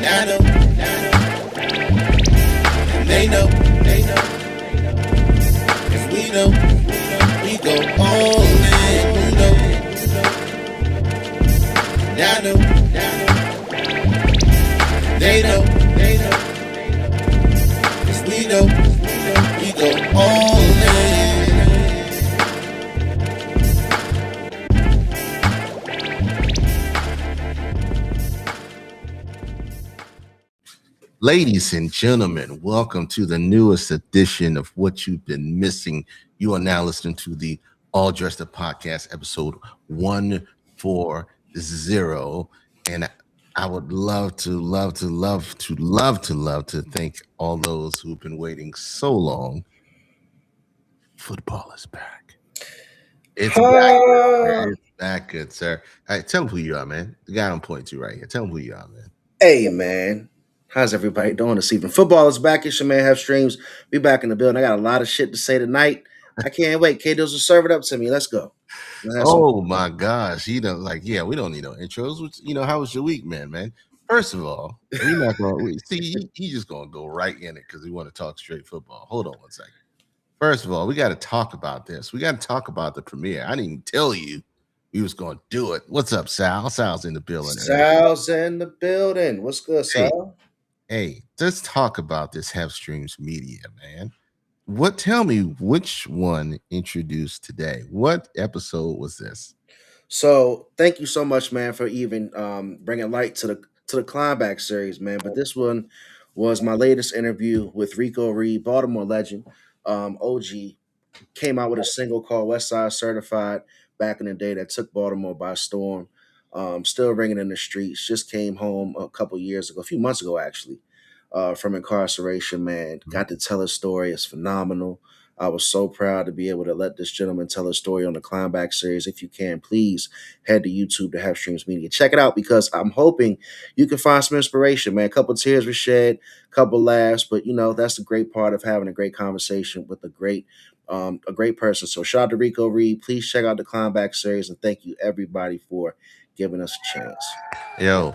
I know, and they know, cause we know, we go all in, you know, I know, they know, cause we know, we go all in. Ladies and gentlemen, welcome to the newest edition of What You've Been Missing. You are now listening to the All Dressed Up Podcast, episode 140. And I would love to thank all those who've been waiting so long. Football is back. It's back. It's back, good sir. All right, tell them who you are, man. The guy I'm pointing to right here. Tell them who you are, man. Hey, man. How's everybody doing this evening? Football is back. It's your man, Have Streams. Be back in the building. I got a lot of shit to say tonight. I can't wait. K-Dills will serve it up to me. Let's go. Oh my gosh. We don't need no intros. How was your week, man? First of all, we're not going to see he's just gonna go right in it because we want to talk straight football. Hold on one second. First of all, we got to talk about this. We got to talk about the premiere. I didn't even tell you we was gonna do it. What's up, Sal? Sal's in the building. Sal's in the building. What's good, Sal? Hey, let's talk about this Have Streams Media, man. Tell me which one introduced today? What episode was this? So thank you so much, man, for even bringing light to the Climbback series, man. But this one was my latest interview with Rico Reed, Baltimore legend. OG came out with a single called West Side Certified back in the day that took Baltimore by storm. Still ringing in the streets. Just came home a few months ago actually, from incarceration, man. Got to tell his story. It's phenomenal. I was so proud to be able to let this gentleman tell his story on the Climbback series. If you can, please head to YouTube to Have Streams Media. Check it out because I'm hoping you can find some inspiration, man. A couple tears were shed, a couple laughs, but that's the great part of having a great conversation with a great person. So shout out to Rico Reed. Please check out the Climbback series and thank you everybody for giving us a chance. Yo,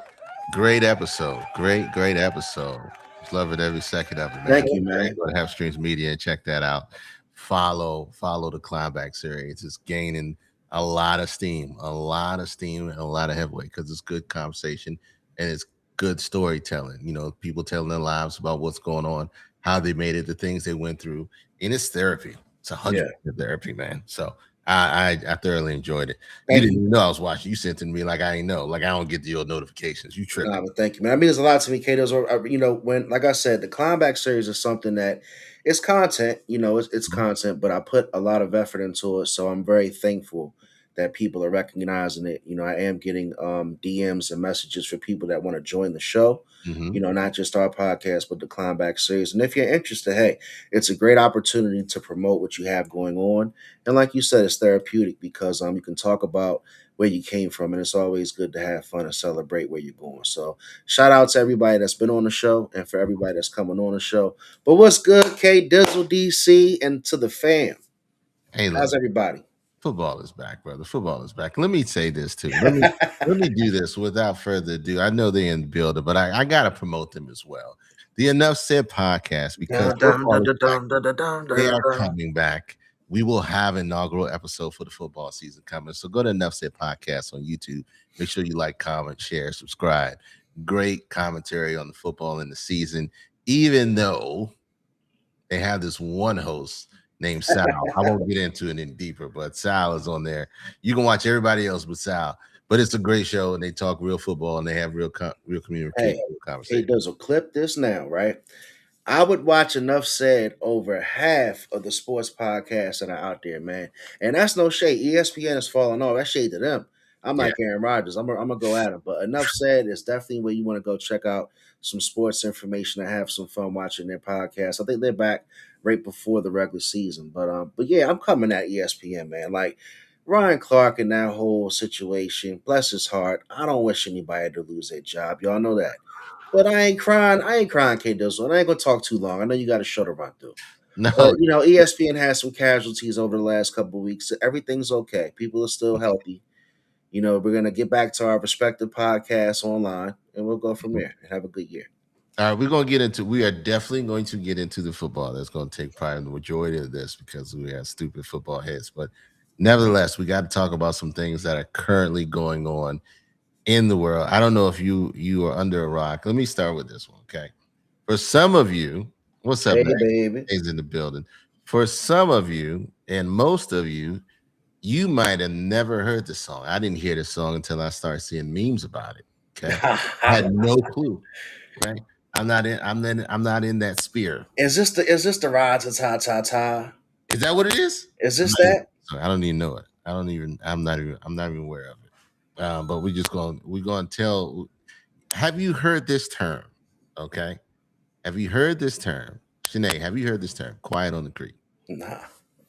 great episode. Great episode. Just love it every second of it, man. Thank you, man. Go to Have Streams Media and check that out. Follow the Climbback series. It's gaining a lot of steam and a lot of headway because it's good conversation and it's good storytelling. People telling their lives about what's going on, how they made it, the things they went through, and it's therapy. It's 100% therapy, man. So I thoroughly enjoyed it. You didn't even know I was watching. You sent it to me like I ain't know. Like I don't get your notifications. You tripping. But thank you, man. I mean, there's a lot to me, Katos. When, like I said, the Climbback series is something that it's content. It's content, but I put a lot of effort into it, so I'm very thankful that people are recognizing it. I am getting DMs and messages for people that want to join the show. Not just our podcast, but the Climbback series. And if you're interested, hey, it's a great opportunity to promote what you have going on. And like you said, it's therapeutic because you can talk about where you came from, and it's always good to have fun and celebrate where you're going. So shout out to everybody that's been on the show and for everybody that's coming on the show. But what's good, K Dizzle DC, and to the fam? Hey, how's everybody? Football is back, brother. Football is back. Let me say this too. Let me do this without further ado. I know they're in the building, but I gotta promote them as well. The Enough Said podcast, because they are coming back. We will have an inaugural episode for the football season coming. So go to Enough Said Podcast on YouTube. Make sure you like, comment, share, subscribe. Great commentary on the football in the season, even though they have this one host named Sal. I won't get into it any deeper, but Sal is on there. You can watch everybody else but Sal. But it's a great show, and they talk real football, and they have real community conversation. Hey, Dizzle, clip this now, right? I would watch Enough Said over half of the sports podcasts that are out there, man. And that's no shade. ESPN is falling off. That's shade to them. I'm like Aaron Rodgers. I'm gonna go at him. But Enough Said is definitely where you want to go check out some sports information and have some fun watching their podcast. I think they're back right before the regular season. But yeah, I'm coming at ESPN, man. Like Ryan Clark and that whole situation, bless his heart. I don't wish anybody to lose their job. Y'all know that. But I ain't crying, K Dizzle. And I ain't gonna talk too long. I know you got a show to run through. No. But ESPN has some casualties over the last couple of weeks. Everything's okay. People are still healthy. we're gonna get back to our respective podcasts online, and we'll go from there and have a good year. All right, we are definitely going to get into the football. That's going to take probably the majority of this because we have stupid football heads. But nevertheless, we got to talk about some things that are currently going on in the world. I don't know if you are under a rock. Let me start with this one, okay? For some of you, what's up, Hey, man? baby. Is in the building. For some of you and most of you, you might have never heard the song. I didn't hear the song until I started seeing memes about it. Okay, I had no clue. Right, I'm not in that sphere. Is this the ride to ta ta ta? Is that what it is? Is this that? I don't even know it. I'm not even aware of it. But we're gonna tell. Have you heard this term? Okay. Have you heard this term? Sinead, have you heard this term? Quiet on the Creek. Nah.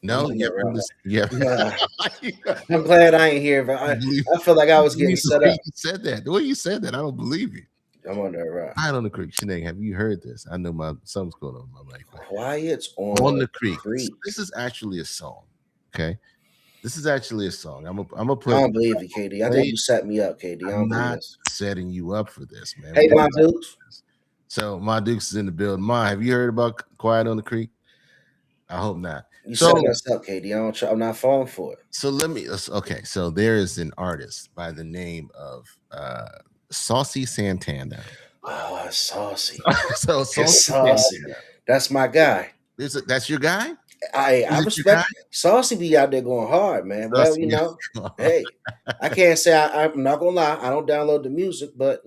No, yeah. Nah. I'm glad I ain't here, but I feel like I was getting set up. You said that. The way you said that, I don't believe you. I'm on that rock. Quiet on the Creek. Sinead, have you heard this? I know something's going on in my life. Quiet on the Creek. This is actually a song. Okay. This is actually a song. I'm gonna put. I don't believe you, KD. I think you set me up, KD. I'm not setting you up for this, man. Hey, my Dukes. So my Dukes is in the building. Ma, have you heard about Quiet on the Creek? I hope not. You setting us up, KD. I'm not falling for it. So okay. So there is an artist by the name of Saucy Santana. Oh, Saucy. So Saucy. That's my guy. That's your guy? I respect Saucy be out there going hard, man. Well, hey, I can't say I'm not gonna lie, I don't download the music, but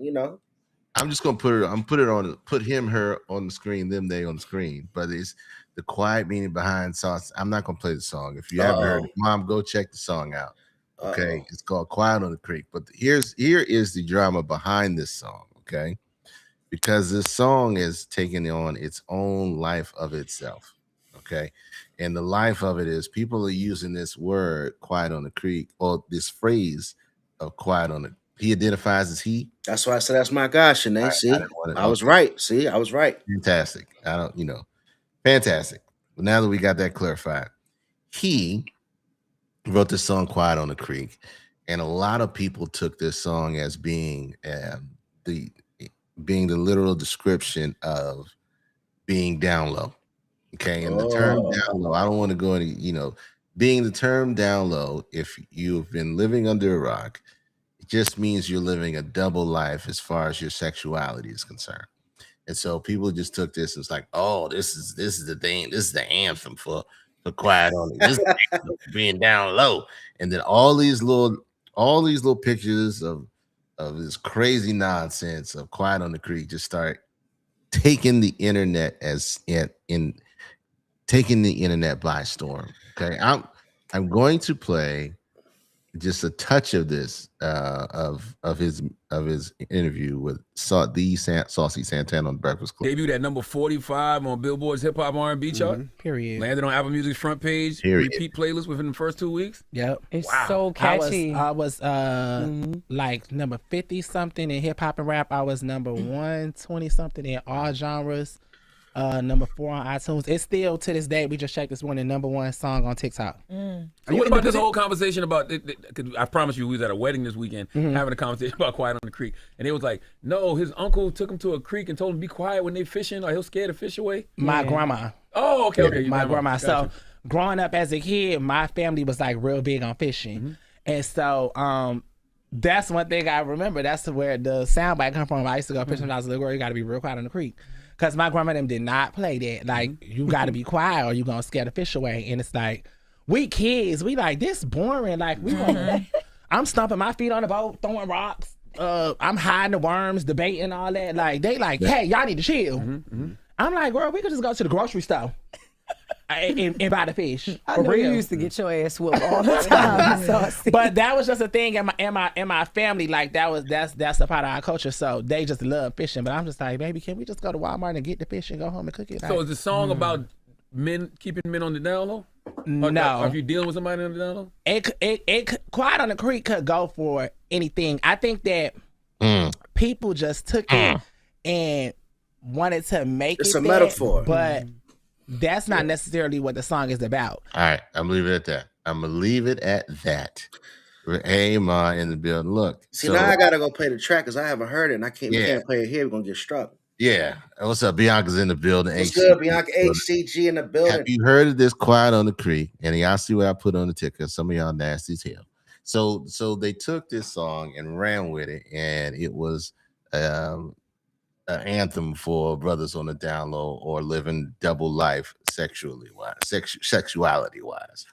I'm just gonna put him, her on the screen, them, they on the screen. But it's the quiet meaning behind Saucy. I'm not gonna play the song. If you haven't heard it, Mom, go check the song out. Okay, it's called Quiet on the Creek. But here is the drama behind this song, okay? Because this song is taking on its own life of itself. Okay. And the life of it is people are using this word quiet on the creek or this phrase of quiet on the he identifies as he. That's why I said that's my guy, Sinead. See, I was right. See, I was right. Fantastic. Fantastic. But now that we got that clarified, he wrote this song Quiet on the Creek. And a lot of people took this song as being the literal description of being down low. Okay, and the term down low, I don't want to go any, being the term down low, if you've been living under a rock, it just means you're living a double life as far as your sexuality is concerned. And so people just took this and it's like, oh, this is the thing, this is the anthem for Quiet on it. This is being down low. And then all these little pictures of this crazy nonsense of Quiet on the Creek just start taking the internet taking the internet by storm. Okay, I'm going to play just a touch of this of his interview with Saucy Santana on the Breakfast Club. Debuted at number 45 on Billboard's Hip Hop R&B chart. Period. Landed on Apple Music's front page. Period. Repeat playlist within the first 2 weeks. Yep. It's so catchy. I was like number 50 something in hip hop and rap. I was number 120 something in all genres. Number 4 on iTunes. It's still to this day. We just checked this one, the number 1 song on TikTok. What about this whole conversation about? Cause I promise you, we was at a wedding this weekend having a conversation about Quiet on the Creek, and it was like, no, his uncle took him to a creek and told him to be quiet when they fishing, or he'll scare the fish away. My grandma. Oh, okay. My grandma. Gotcha. So growing up as a kid, my family was like real big on fishing, and so that's one thing I remember. That's where the soundbite come from. I used to go fishing when I was a little girl. You got to be real quiet on the creek. Because my grandma them did not play that. Like, you got to be quiet or you going to scare the fish away. And it's like, we kids, we like, this boring. Like, we I'm stomping my feet on the boat, throwing rocks. I'm hiding the worms, debating all that. Like, they like, hey, y'all need to chill. I'm like, girl, we could just go to the grocery store and buy the fish. I know you used to get your ass whooped all the time. But that was just a thing in my family. Like that's a part of our culture. So they just love fishing. But I'm just like, baby, can we just go to Walmart and get the fish and go home and cook it? So is the song about men keeping men on the down low? No. Or if you're dealing with somebody on the down low? It Quiet on the Creek could go for anything. I think that people just took it and wanted to make it's it a metaphor, but that's not necessarily what the song is about. All right, I'm gonna leave it at that. Hey, Ma in the building. Look, See, now so I gotta go play the track because I haven't heard it, and I can't. We yeah, can't play it here. We're gonna get struck. yeah. What's up? Bianca's in the building. What's HCG good, Bianca? in the building. HCG in the Have building. you heard of this Quiet on the Creek? And y'all see what I put on the ticker. Some of y'all nasty as hell. So they took this song and ran with it, and it was an anthem for brothers on the down low or living double life sexuality wise.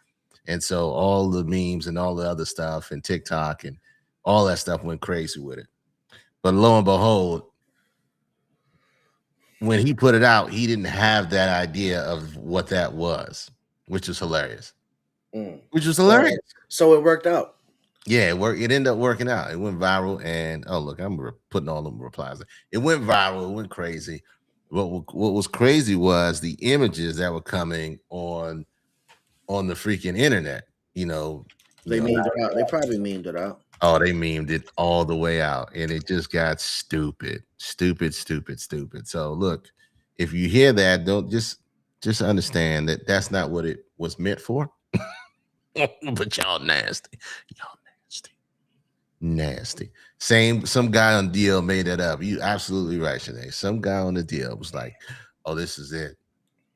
And so all the memes and all the other stuff and TikTok and all that stuff went crazy with it. But lo and behold, when he put it out, he didn't have that idea of what that was, which was hilarious. Which was hilarious. So it worked out. Yeah, it worked. It ended up working out. It went viral, and oh look, I'm putting all them replies. It went viral. It went crazy. What was crazy was the images that were coming on the freaking internet. They memed it out. They probably memed it out. Oh, they memed it all the way out, and it just got stupid. So look, if you hear that, don't just understand that that's not what it was meant for. But y'all nasty. Nasty. Some guy on deal made that up. You absolutely right, Sinead. Some guy on the deal was like, "Oh, this is it.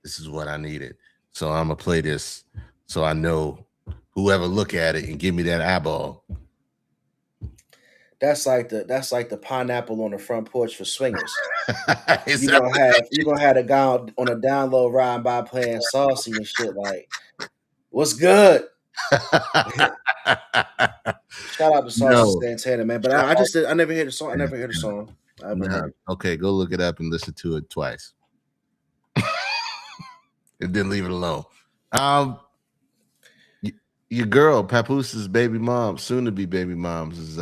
This is what I needed. So I'm gonna play this, so I know whoever look at it and give me that eyeball." That's like the pineapple on the front porch for swingers. Is You're gonna have the guy on a down low riding by playing saucy and shit like, what's good? Shout out to Saucy Santana, man. But I never heard the song. I never heard the song. I haven't heard it. Okay, go look it up and listen to it twice. And then leave it alone. Your girl, Papoose' baby mom, soon to be baby mom's, is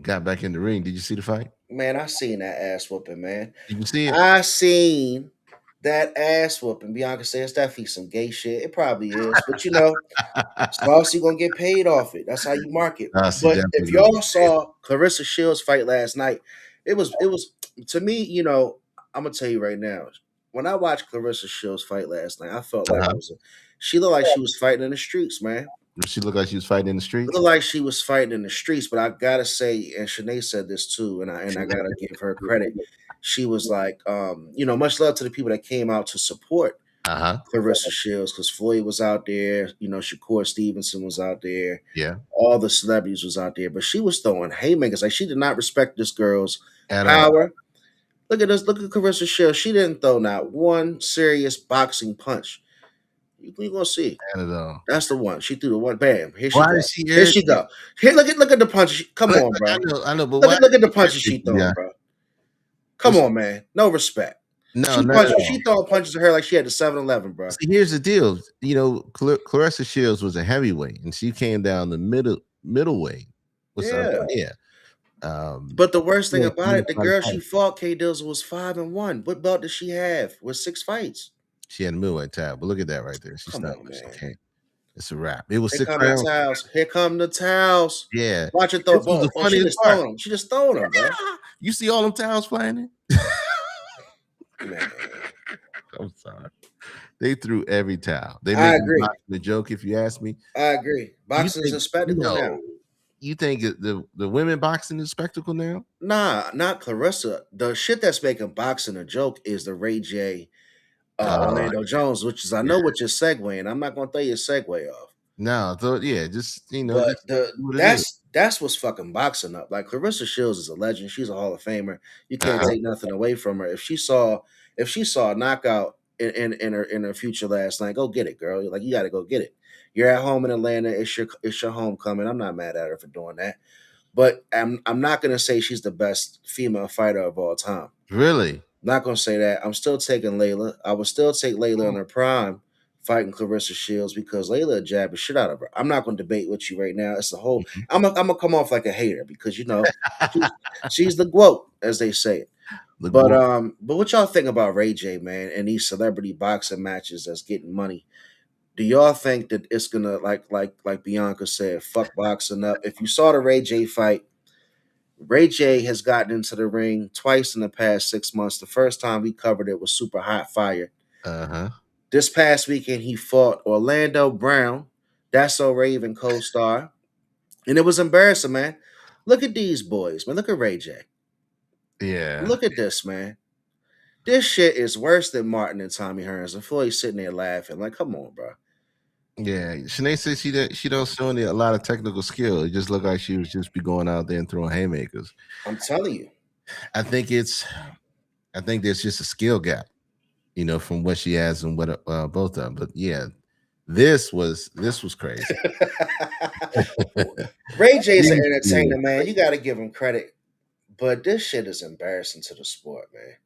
got back in the ring. Did you see the fight? Man, I seen that ass whooping, man. Did you see it? I seen that ass whooping. Bianca says definitely some gay shit. It probably is, but Saucy gonna get paid off it. That's how you market. But if y'all saw Clarissa Shields fight last night, it was to me. I'm gonna tell you right now. When I watched Clarissa Shields fight last night, I felt like she looked like she was fighting in the streets, man. She looked like she was fighting in the streets. Looked like she was fighting in the streets, but I gotta say, and Shanae said this too, and I gotta give her credit. She was like, much love to the people that came out to support Clarissa Shields, because Floyd was out there, Shakur Stevenson was out there, all the celebrities was out there, but she was throwing haymakers. Like, she did not respect this girl's power. Look at this. Look at Clarissa Shields. She didn't throw not one serious boxing punch. You're gonna see. That's the one. She threw the one. Bam. Here she goes. Here she go. Here, look at the punches. Come on, bro. I know, but look at the punches she throwing, bro. Come on, man. No respect. She throwing punches to her like she had the 7-Eleven, bro. See, here's the deal. Clarissa Shields was a heavyweight, and she came down the middleweight. But the worst thing about it, the girl she fought, K Dills, was 5-1. What belt does she have? With 6 fights. She had a middleweight title, but look at that right there. She's not. It's a wrap. It was Here 6 rounds. Here come the towels. Yeah. Watch it throw. She just throwing them, bro. You see all them towels flying in? Man. I'm sorry. They threw every towel. They I made agree. the joke, if you ask me. I agree. Boxing is a spectacle now. You think the women boxing is a spectacle now? Nah, not Clarissa. The shit that's making boxing a joke is the Ray J, Orlando Jones, which is what you're segueing. I'm not gonna throw your segue off. No, just But that's what's fucking boxing up. Like, Clarissa Shields is a legend. She's a Hall of Famer. You can't take nothing away from her. If she saw a knockout in her future last night, go get it, girl. Like, you got to go get it. You're at home in Atlanta. It's your homecoming. I'm not mad at her for doing that. But I'm not gonna say she's the best female fighter of all time. Really? Not gonna say that. I'm still taking Layla. I would still take Layla in her prime fighting Clarissa Shields, because Layla jabbed the shit out of her. I'm not gonna debate with you right now. It's the whole. I'm gonna come off like a hater because she's the GOAT, as they say. But what y'all think about Ray J, man, and these celebrity boxing matches that's getting money? Do y'all think that it's gonna like Bianca said, fuck boxing up? If you saw the Ray J fight, Ray J has gotten into the ring twice in the past 6 months. The first time we covered it was Super Hot Fire. This past weekend he fought Orlando Brown, That's So Raven co-star, And it was embarrassing, man. Look at these boys, man. Look at Ray J. Yeah. Look at this, man. This shit is worse than Martin and Tommy Hearns. And Floyd sitting there laughing. Like, come on, bro. Yeah. Shanae said she don't show any a lot of technical skill. It just looked like she was just be going out there and throwing haymakers. I'm telling you. I think there's just a skill gap, from what she has and what both of them. But yeah, this was crazy. Ray J's an entertainer, man. You got to give him credit. But this shit is embarrassing to the sport, man.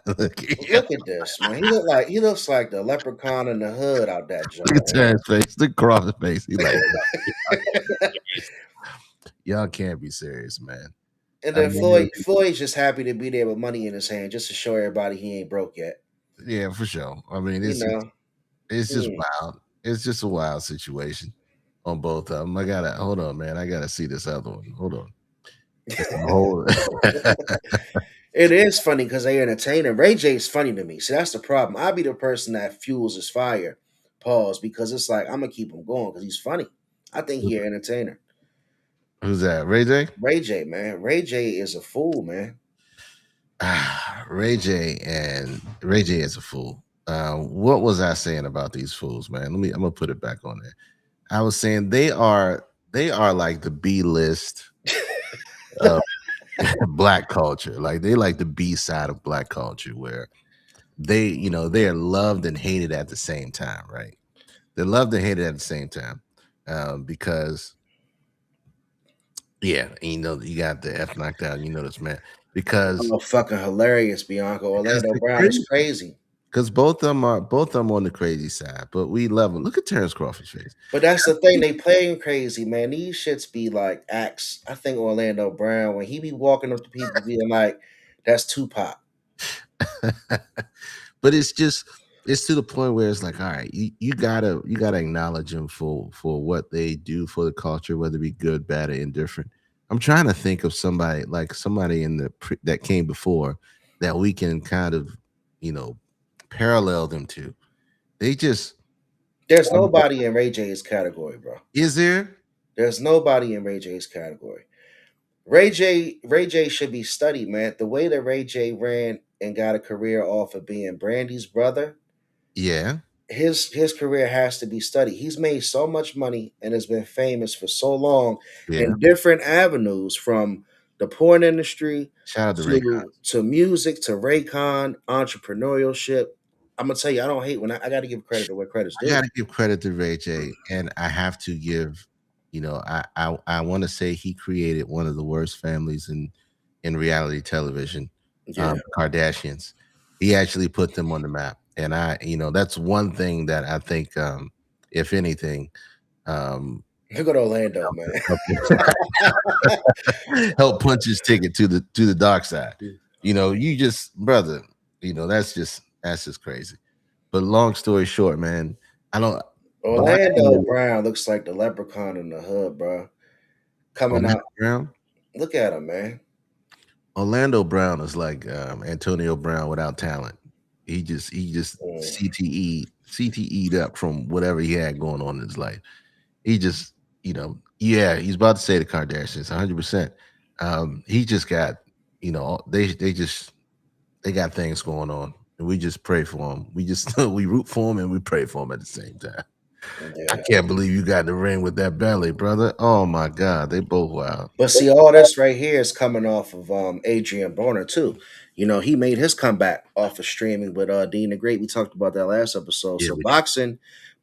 Look at this, man. He looks like the leprechaun in the hood out that joint. Look at Terrence's face. Look across his face. He like, y'all can't be serious, man. And then Floyd's just happy to be there with money in his hand, just to show everybody he ain't broke yet. Yeah, for sure. I mean, it's just wild. It's just a wild situation on both of them. Hold on, man. I gotta see this other one. Hold on. It is funny because they entertain him. Ray J is funny to me. See, that's the problem. I'll be the person that fuels his fire. Pause, because it's like I'm gonna keep him going because he's funny. I think he's an entertainer. Who's that? Ray J? Ray J, man. Ray J is a fool, man. Ray J is a fool. What was I saying about these fools, man? I'm gonna put it back on there. I was saying they are like the B list of black culture. Like they like the B side of black culture, where they are loved and hated at the same time, right? They're loved and hated at the same time, because you got the F knocked out. This man because fucking hilarious, Bianca. Orlando Brown is crazy. Because both of them on the crazy side, but we love them. Look at Terrence Crawford's face. But that's the thing, they playing crazy, man. These shits be like acts. I think Orlando Brown, when he be walking up to people being like, that's Tupac. But it's to the point where it's like, all right, you gotta acknowledge them for what they do for the culture, whether it be good, bad, or indifferent. I'm trying to think of somebody in that came before that we can kind of, parallel them to. There's nobody in Ray J's category, bro. Is there? There's nobody in Ray J's category. Ray J should be studied, man. The way that Ray J ran and got a career off of being Brandy's brother. Yeah. His career has to be studied. He's made so much money and has been famous for so long in different avenues, from the porn industry to music to Raycon, entrepreneurship. I'm gonna tell you, I don't hate when I got to give credit where credit's due. I got to give credit to Ray J, and I have to give, I want to say he created one of the worst families in reality television, Kardashians. He actually put them on the map, and that's one thing that I think, if anything, look at Orlando, man. Help punch his ticket to the dark side. You just, brother, that's just crazy. But long story short, man, Orlando Brown looks like the leprechaun in the hood, bro. Coming out. Brown? Look at him, man. Orlando Brown is like Antonio Brown without talent. He just CTE'd up from whatever he had going on in his life. He just, he's about to say the Kardashians, 100%. He just got, they got things going on, and we just pray for him. We root for him and we pray for him at the same time. Yeah. I can't believe you got in the ring with that belly, brother. Oh my God, they both wild. But see, all this right here is coming off of Adrian Broner too. He made his comeback off of streaming with Dean the Great. We talked about that last episode. Yeah, so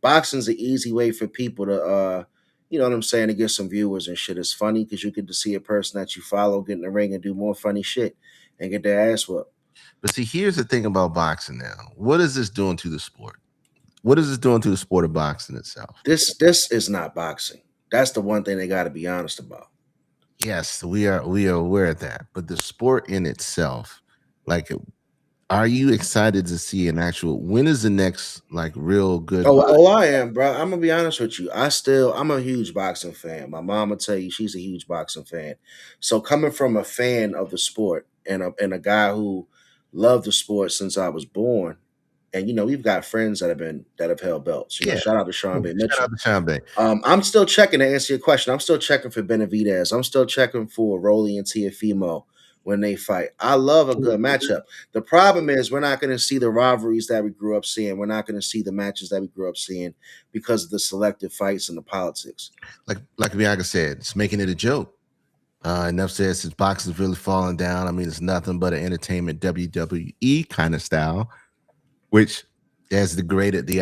boxing's an easy way for people to you know what I'm saying, to get some viewers and shit. It's funny because you get to see a person that you follow get in the ring and do more funny shit and get their ass whooped. But see, here's the thing about boxing now. What is this doing to the sport? What is this doing to the sport of boxing itself? This is not boxing. That's the one thing they got to be honest about. Yes, we are aware of that. But the sport in itself, like, are you excited to see an actual? When is the next real good? Oh, I am, bro. I'm gonna be honest with you. I'm a huge boxing fan. My mom will tell you she's a huge boxing fan. So coming from a fan of the sport and a guy who loved the sport since I was born, and we've got friends that have held belts. Yeah. Shout out to Sean B. Shout Mitchell. out to Sean Bay. I'm still checking to answer your question. I'm still checking for Benavidez. I'm still checking for Rolly and Teofimo when they fight. I love a good matchup. The problem is we're not going to see the rivalries that we grew up seeing. We're not going to see the matches that we grew up seeing because of the selective fights and the politics. Like Bianca said, it's making it a joke. Enough said, since boxing's really falling down. I mean, it's nothing but an entertainment WWE kind of style, which has degraded the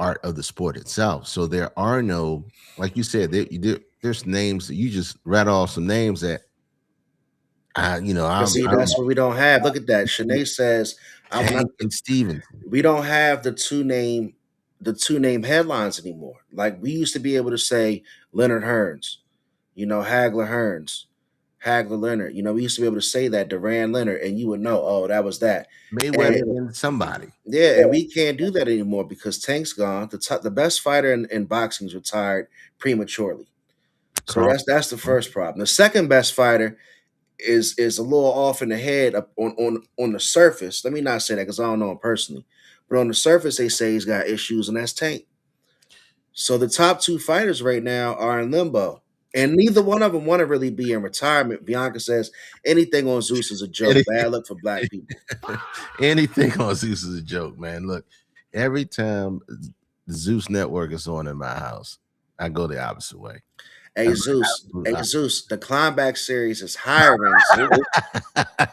art of the sport itself. So there are no, like you said, there's names that you just read off some names that that's what we don't have. Look at that. Shanae says, Tank and Stevenson. we don't have the two name headlines anymore. Like we used to be able to say Leonard Hearns, Hagler Hearns, Hagler Leonard. We used to be able to say that Duran Leonard, and you would know, oh, that was that. Mayweather and somebody. Yeah, and we can't do that anymore because Tank's gone. The best fighter in boxing's retired prematurely. So that's the first problem. The second best fighter is a little off in the head on the surface. Let me not say that because I don't know him personally, but on the surface they say he's got issues, and that's Tank. So the top two fighters right now are in limbo, and neither one of them want to really be in retirement. Bianca says anything on Zeus is a joke. Bad luck for black people. Anything on Zeus is a joke, man. Look, every time the Zeus Network is on in my house, I go the opposite way. Hey Zeus, the Climbback series is hiring. Zeus.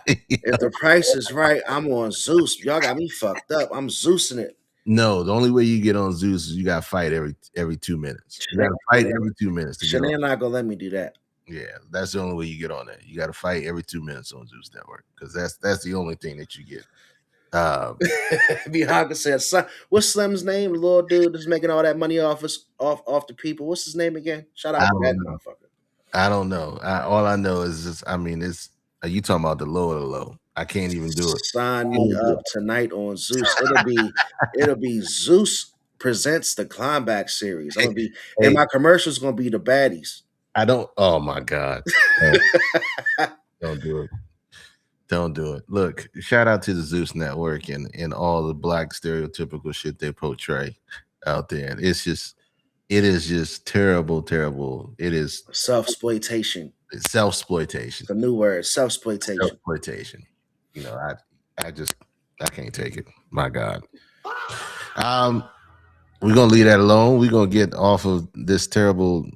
If the price is right, I'm on Zeus. Y'all got me fucked up. I'm Zeusing it. No, the only way you get on Zeus is you got to fight every 2 minutes. You got to fight every 2 minutes. Shanae not gonna let me do that. Yeah, that's the only way you get on that. You got to fight every 2 minutes on Zeus Network because that's the only thing that you get. Bianca said, "What's Slim's name? The little dude that's making all that money off the people. What's his name again? Shout out to that motherfucker." I don't know. All I know is just, it's you talking about the low of the low. I can't even do it. Sign me up tonight on Zeus. It'll be Zeus presents the Climbback series. I'm gonna be, and my commercial's gonna be the baddies. I don't. Oh my god! Don't do it. Don't do it. Look, shout out to the Zeus Network and all the black stereotypical shit they portray out there. It is just terrible, terrible. It is self-exploitation. It's self-exploitation. The new word, self-exploitation. Self-exploitation. I can't take it. My God. We're gonna leave that alone. We're gonna get off of this terrible.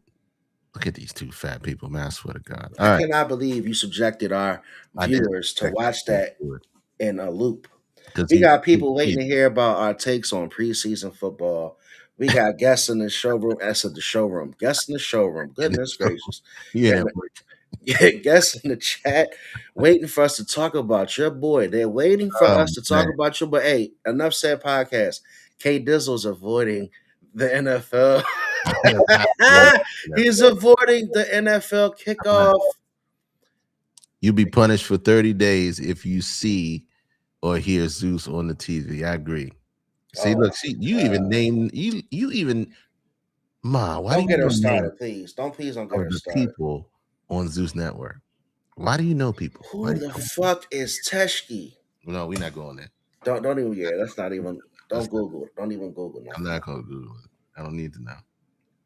Look at these two fat people, man. I swear to God. I cannot believe you subjected our viewers to watch that in a loop. We got people waiting to hear about our takes on preseason football. We got guests in the showroom. I said the showroom. Guests in the showroom. Goodness gracious. Yeah. Guests in the chat waiting for us to talk about your boy. They're waiting for us to talk about your boy. Hey, enough said podcast. K Dizzle's avoiding the NFL. He's avoiding the NFL kickoff. You'll be punished for 30 days if you see or hear Zeus on the TV. I agree. See, you even named you even Ma. Why don't get her started, please? Don't get her started. People on Zeus Network. Why do you know people? Who the fuck is Teshki? No, we're not going there. Don't even. Yeah, that's not even. Don't Google it. Don't even Google it. I'm not gonna Google it. I don't need to know.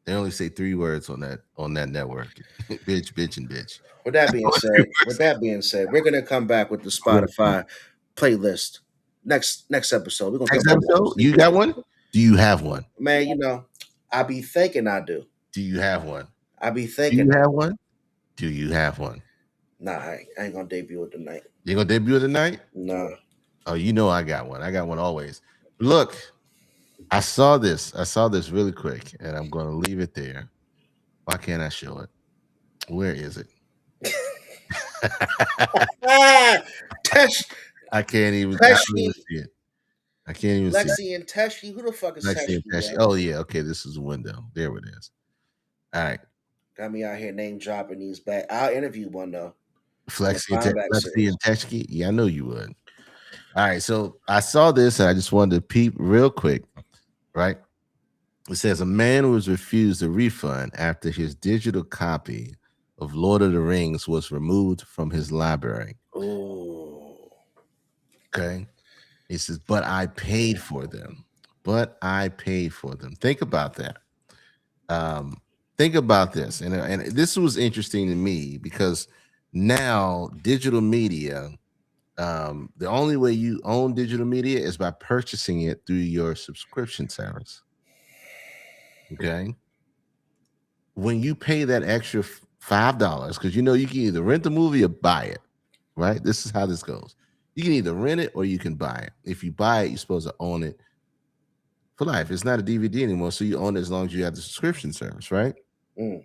They only say 3 words on that network. Bitch, bitch, and bitch. With that being said, we're gonna come back with the Spotify playlist next episode. We're gonna next episode. You got one? Do you have one? Man, I be thinking I do. Do you have one? I be thinking. Do you have one? Do you have one? Nah, I ain't gonna debut it tonight. You gonna debut it tonight? Nah. Oh, I got one. I got one always. Look, I saw this really quick, and I'm gonna leave it there. Why can't I show it? Where is it? I can't even see it. I can't even see it. Lexi and Teshi. Who the fuck is Lexi and Teshi? Oh yeah, okay. This is a window. There it is. All right. Got me out here name dropping these back. I'll interview one though. Lexi and Teshi. Yeah, I know you would. All right, so I saw this and I just wanted to peep real quick, right? It says a man was refused a refund after his digital copy of Lord of the Rings was removed from his library. Oh. Okay. He says, but I paid for them. But I paid for them. Think about that. Think about this. And this was interesting to me because now digital media, the only way you own digital media is by purchasing it through your subscription service. Okay. When you pay that extra $5, because you know you can either rent the movie or buy it, right? This is how this goes. You can either rent it or you can buy it. If you buy it, you're supposed to own it for life. It's not a DVD anymore, so you own it as long as you have the subscription service, right? Mm.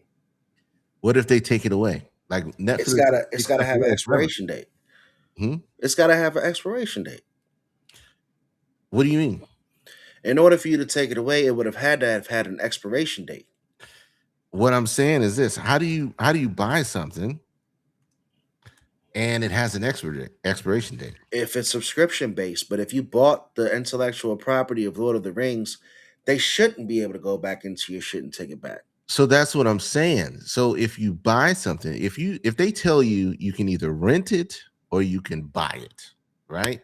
What if they take it away? Like Netflix, It's gotta have an expiration date. It's gotta have an expiration date. What do you mean? In order for you to take it away, it would have had to have had an expiration date. What I'm saying is this: how do you buy something and it has an expiration date? If it's subscription based, but if you bought the intellectual property of Lord of the Rings, they shouldn't be able to go back into your shit and take it back. So that's what I'm saying. So if you buy something, if they tell you you can either rent it or you can buy it, right?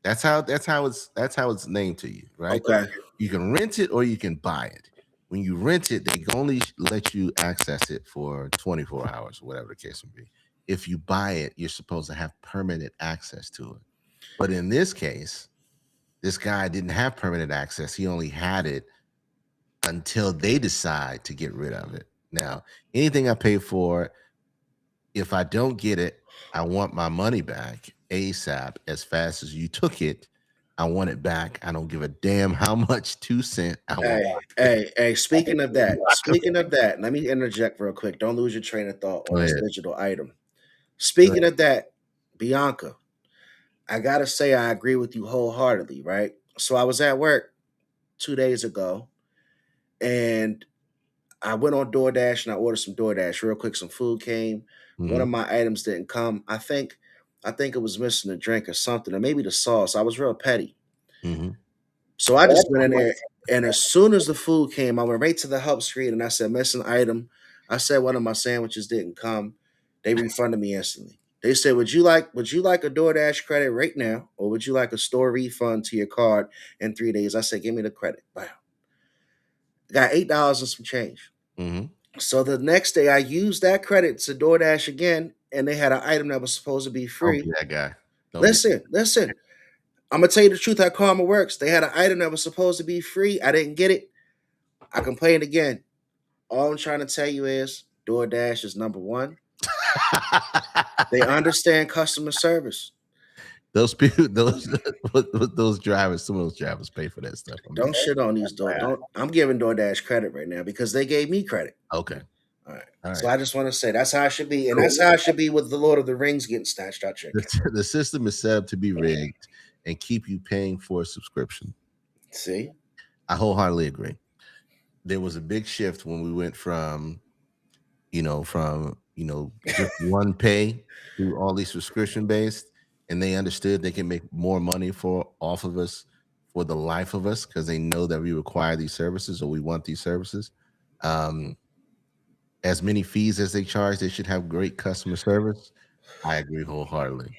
That's how it's named to you, right? Okay. You can rent it or you can buy it. When you rent it, they only let you access it for 24 hours, whatever the case may be. If you buy it, you're supposed to have permanent access to it. But in this case, this guy didn't have permanent access. He only had it until they decide to get rid of it. Now, anything I pay for, if I don't get it, I want my money back ASAP as fast as you took it. I want it back. I don't give a damn how much 2 cents I want. Hey, speaking of that, let me interject real quick. Don't lose your train of thought on this digital item. Speaking of that, Bianca, I gotta say I agree with you wholeheartedly, right? So I was at work 2 days ago and I went on DoorDash and I ordered some DoorDash real quick. Some food came. One of my items didn't come. I think it was missing a drink or something, or maybe the sauce. I was real petty. So I just went in there, and as soon as the food came, I went right to the help screen and I said, missing item. I said one of my sandwiches didn't come. They refunded me instantly. They said, would you like a DoorDash credit right now, or would you like a store refund to your card in 3 days? I said, give me the credit. Wow. Got $8 and some change. So the next day, I used that credit to DoorDash again, and they had an item that was supposed to be free. Don't be that guy. Listen. I'm gonna tell you the truth. How karma works. They had an item that was supposed to be free. I didn't get it. I complained again. All I'm trying to tell you is DoorDash is number one. They understand customer service. Those people, those drivers, some of those drivers pay for that stuff. Don't shit on these doors. I'm giving DoorDash credit right now because they gave me credit. Okay. All right. So I just want to say that's how it should be, and that's how it should be with the Lord of the Rings getting snatched out chicken. The system is set up to be rigged and keep you paying for a subscription. See, I wholeheartedly agree. There was a big shift when we went from just one pay to all these subscription based, and they understood they can make more money off of us for the life of us because they know that we require these services or we want these services. As many fees as they charge, they should have great customer service. I agree wholeheartedly.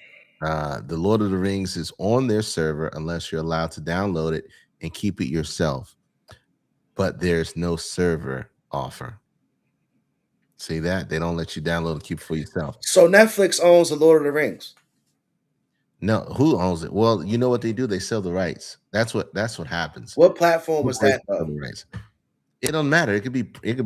The Lord of the Rings is on their server unless you're allowed to download it and keep it yourself. But there's no server offer. See that? They don't let you download and keep it for yourself. So Netflix owns the Lord of the Rings. No, who owns it? Well, you know what they do? They sell the rights. That's what happens. What platform was that though? It don't matter. It could be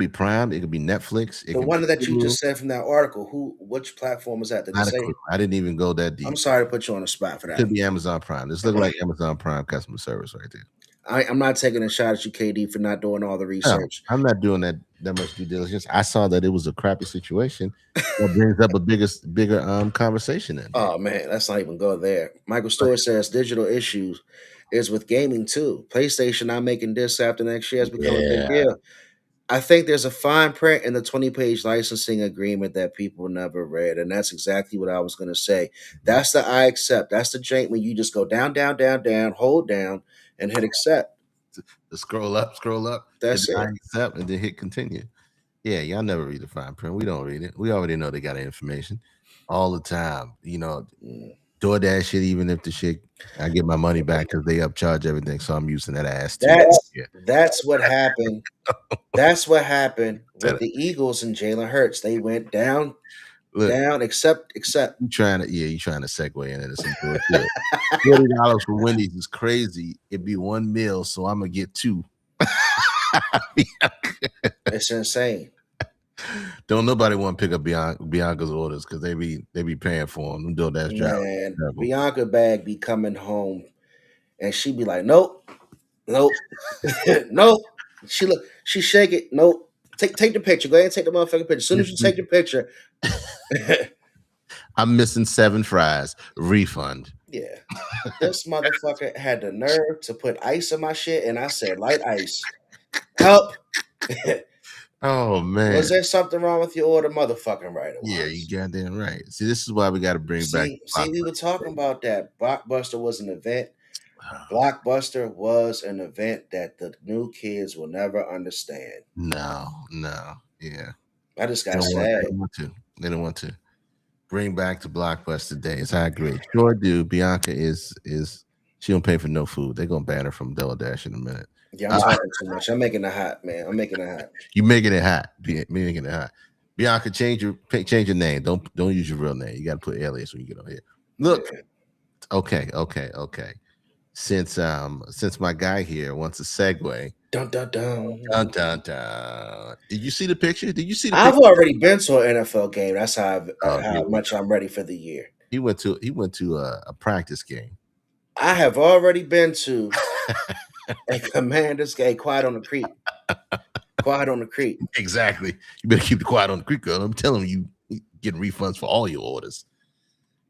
Prime. It could be Netflix. The one that you just said from that article. Which platform was that? Did they say? I didn't even go that deep. I'm sorry to put you on the spot for that. It could be Amazon Prime. This looks like Amazon Prime customer service right there. I'm not taking a shot at you, KD, for not doing all the research. No, I'm not doing that much due diligence. I saw that it was a crappy situation. That brings up a bigger conversation. Then. Oh man, let's not even go there. Michael Stewart says digital issues is with gaming too. PlayStation not making this after next year has become a big deal. I think there's a fine print in the 20-page licensing agreement that people never read, and that's exactly what I was going to say. That's the I accept. That's the jank when you just go down, hold down, and hit accept. To scroll up. That's it. I accept, and then hit continue. Yeah, y'all never read the fine print. We don't read it. We already know they got information all the time. DoorDash shit, even if the shit, I get my money back because they upcharge everything. So I'm using that ass too. That's what happened. That's what happened with the Eagles and Jalen Hurts. They went down, Look, except. you trying to segue into some bullshit. $40 for Wendy's is crazy. It'd be one meal, so I'm gonna get two. It's insane. Don't nobody want to pick up Bianca's orders because they be paying for them. DoorDash drivers. Man, Bianca bag be coming home, and she be like, "Nope, nope, nope." She shake it. Nope. Take the picture. Go ahead and take the motherfucking picture. As soon as you take the picture, I'm missing 7 fries. Refund. Yeah, this motherfucker had the nerve to put ice in my shit, and I said, "Light ice, help." Oh man, was there something wrong with your order, motherfucking right? Yeah, you goddamn right. See, this is why we got to bring back. See, we were talking about that. Blockbuster was an event. Blockbuster was an event that the new kids will never understand. No, yeah. I just got sad. They don't want to bring back the Blockbuster days. I agree. Sure do. Bianca is she don't pay for no food. They're gonna ban her from DoorDash in a minute. Yeah, I'm talking too much. I'm making it hot, man. I'm making it hot. You making it hot. Making it hot. Bianca, change your name. Don't use your real name. You got to put alias when you get on here. Look. Yeah. Okay. Since my guy here wants a segue. Dun dun dun. Dun dun dun. Did you see the picture? I've already been to an NFL game. That's how much I'm ready for the year. He went to a practice game. I have already been to a Commanders game. Quiet on the Creek. Quiet on the Creek. Exactly. You better keep the quiet on the creek, girl. I'm telling you, getting refunds for all your orders.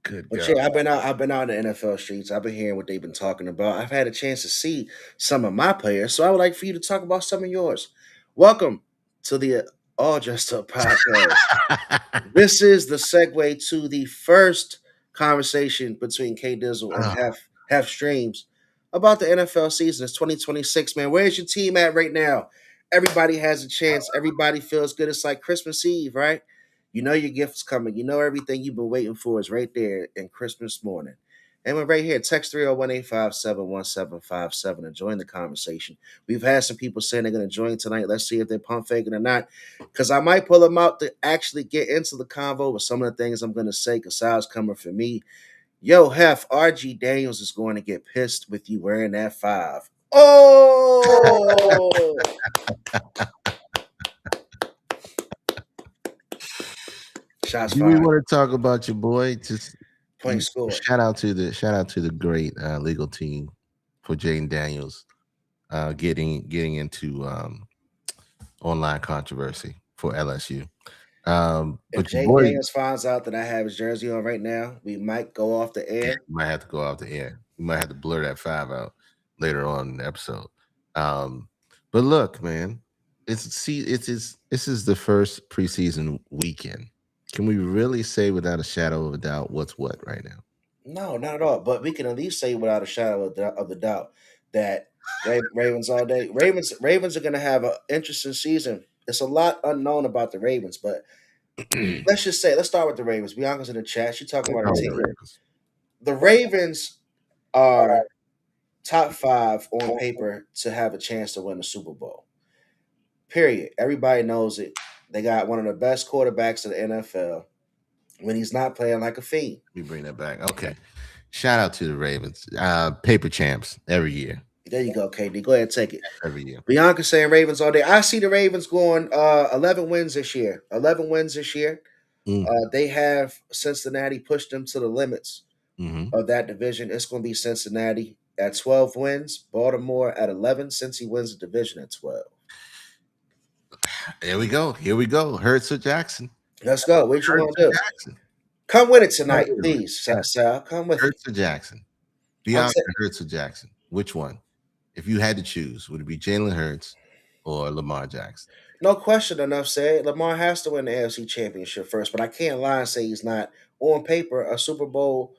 Good. But yeah, I've been out in the NFL streets. I've been hearing what they've been talking about. I've had a chance to see some of my players, so I would like for you to talk about some of yours. Welcome to the All Just Up podcast. This is the segue to the first conversation between K Dizzle and Hef Streams about the NFL season. It's 2026, man. Where's your team at right now? Everybody has a chance. Everybody feels good. It's like Christmas Eve, right? You know your gift's coming. You know everything you've been waiting for is right there in Christmas morning. And we're right here. Text 301-857-1757 and join the conversation. We've had some people saying they're going to join tonight. Let's see if they're pump faking or not. Because I might pull them out to actually get into the convo with some of the things I'm going to say because Sal's coming for me. Yo, Hef, RG Daniels is going to get pissed with you wearing that 5. Oh! Shots fired. We want to talk about your boy. Just point score. Shout out to the great legal team for Jaden Daniels getting into online controversy for LSU. If Jaden Daniels finds out that I have his jersey on right now, we might go off the air. We might have to go off the air. We might have to blur that 5 out later on in the episode. But look, man, this is the first preseason weekend. Can we really say without a shadow of a doubt what's what right now? No, not at all. But we can at least say without a shadow of the doubt that Ravens all day. Ravens are going to have an interesting season. There's a lot unknown about the Ravens, but let's start with the Ravens. Bianca's in the chat. She's talking about her team. The Ravens are top 5 on paper to have a chance to win the Super Bowl. Period. Everybody knows it. They got one of the best quarterbacks in the NFL when he's not playing like a fiend. We bring that back. Okay. Shout out to the Ravens. Paper champs every year. There you go, KD. Go ahead and take it. Every year. Bianca saying Ravens all day. I see the Ravens going 11 wins this year. 11 wins this year. They have Cincinnati pushed them to the limits of that division. It's going to be Cincinnati at 12 wins, Baltimore at 11, since he wins the division at 12. Here we go. Hurts or Jackson. Let's go. What you want to do? Jackson. Come with it tonight, please, Sal. Come with Hurts or Jackson. Bianca, Hurts or Jackson. Which one? If you had to choose, would it be Jalen Hurts or Lamar Jackson? No question. Enough said. Lamar has to win the AFC Championship first, but I can't lie and say he's not on paper a Super Bowl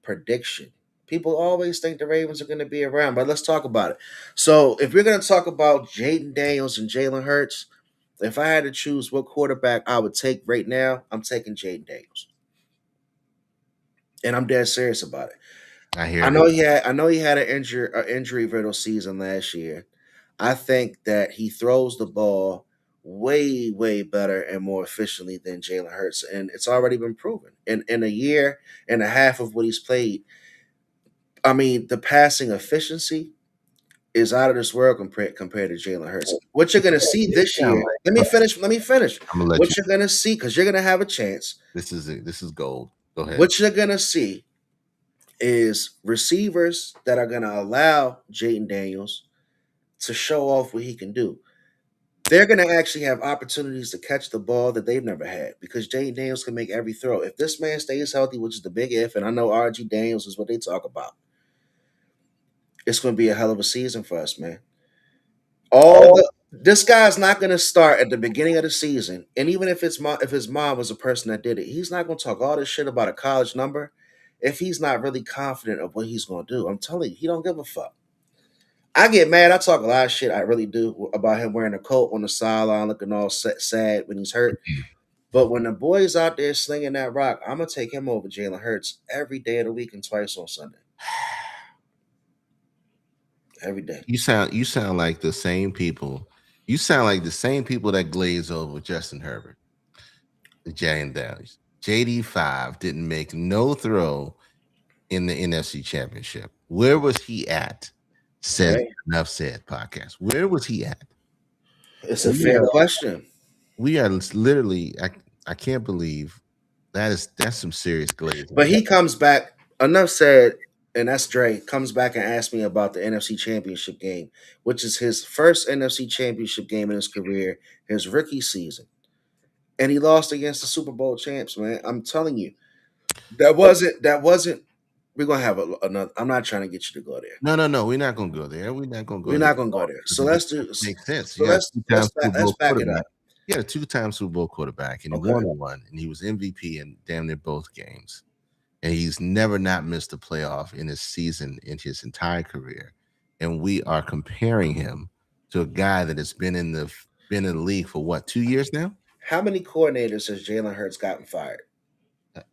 prediction. People always think the Ravens are going to be around, but let's talk about it. So if we're going to talk about Jaden Daniels and Jalen Hurts, if I had to choose what quarterback I would take right now, I'm taking Jaden Daniels. and I'm dead serious about it. I hear I that. know he had an injury riddled season last year. I think that he throws the ball way better and more efficiently than Jalen Hurts, and it's already been proven in a year and a half of what he's played. I mean, the passing efficiency is out of this world compared to Jalen Hurts. What you're gonna see It this sound year? Let me finish. Let me finish. I'm gonna let What you. you're gonna see, because you're gonna have a chance. This is it. This is gold. Go ahead. What you're gonna see is receivers that are gonna allow Jaden Daniels to show off what he can do. They're gonna actually have opportunities to catch the ball that they've never had because Jaden Daniels can make every throw. If this man stays healthy, which is the big if, and I know RG Daniels is what they talk about, it's gonna be a hell of a season for us, man. This guy's not going to start at the beginning of the season, and even if if his mom was a person that did it, he's not going to talk all this shit about a college number if he's not really confident of what he's going to do. I'm telling you, he don't give a fuck. I get mad. I talk a lot of shit. I really do about him wearing a coat on the sideline, looking all sad when he's hurt. But when the boy's out there slinging that rock, I'm gonna take him over Jalen Hurts every day of the week and twice on Sunday. Every day. You sound like the same people. You sound like the same people that glaze over Justin Herbert, the Giant Dallas. JD5 didn't make no throw in the NFC Championship. Where was he at? Says Hey, Enough Said podcast. Where was he at? it's a fair question. We are literally. I can't believe that's some serious glaze. But he comes back. Enough said, and that's Dre comes back and asks me about the NFC Championship game, which is his first NFC Championship game in his career, his rookie season, and he lost against the Super Bowl champs. Man, I'm telling you, that wasn't. We're gonna have another. I'm not trying to get you to go there. No. We're not gonna go there. We're not gonna go. We're there. not gonna go there. So let's do. Makes sense. So You got let's back it up. He had a two-time Super Bowl quarterback, and he Okay. won one, and he was MVP in damn near both games. And he's never not missed a playoff in his season in his entire career. And we are comparing him to a guy that has been in the league for what, 2 years now? How many coordinators has Jalen Hurts gotten fired?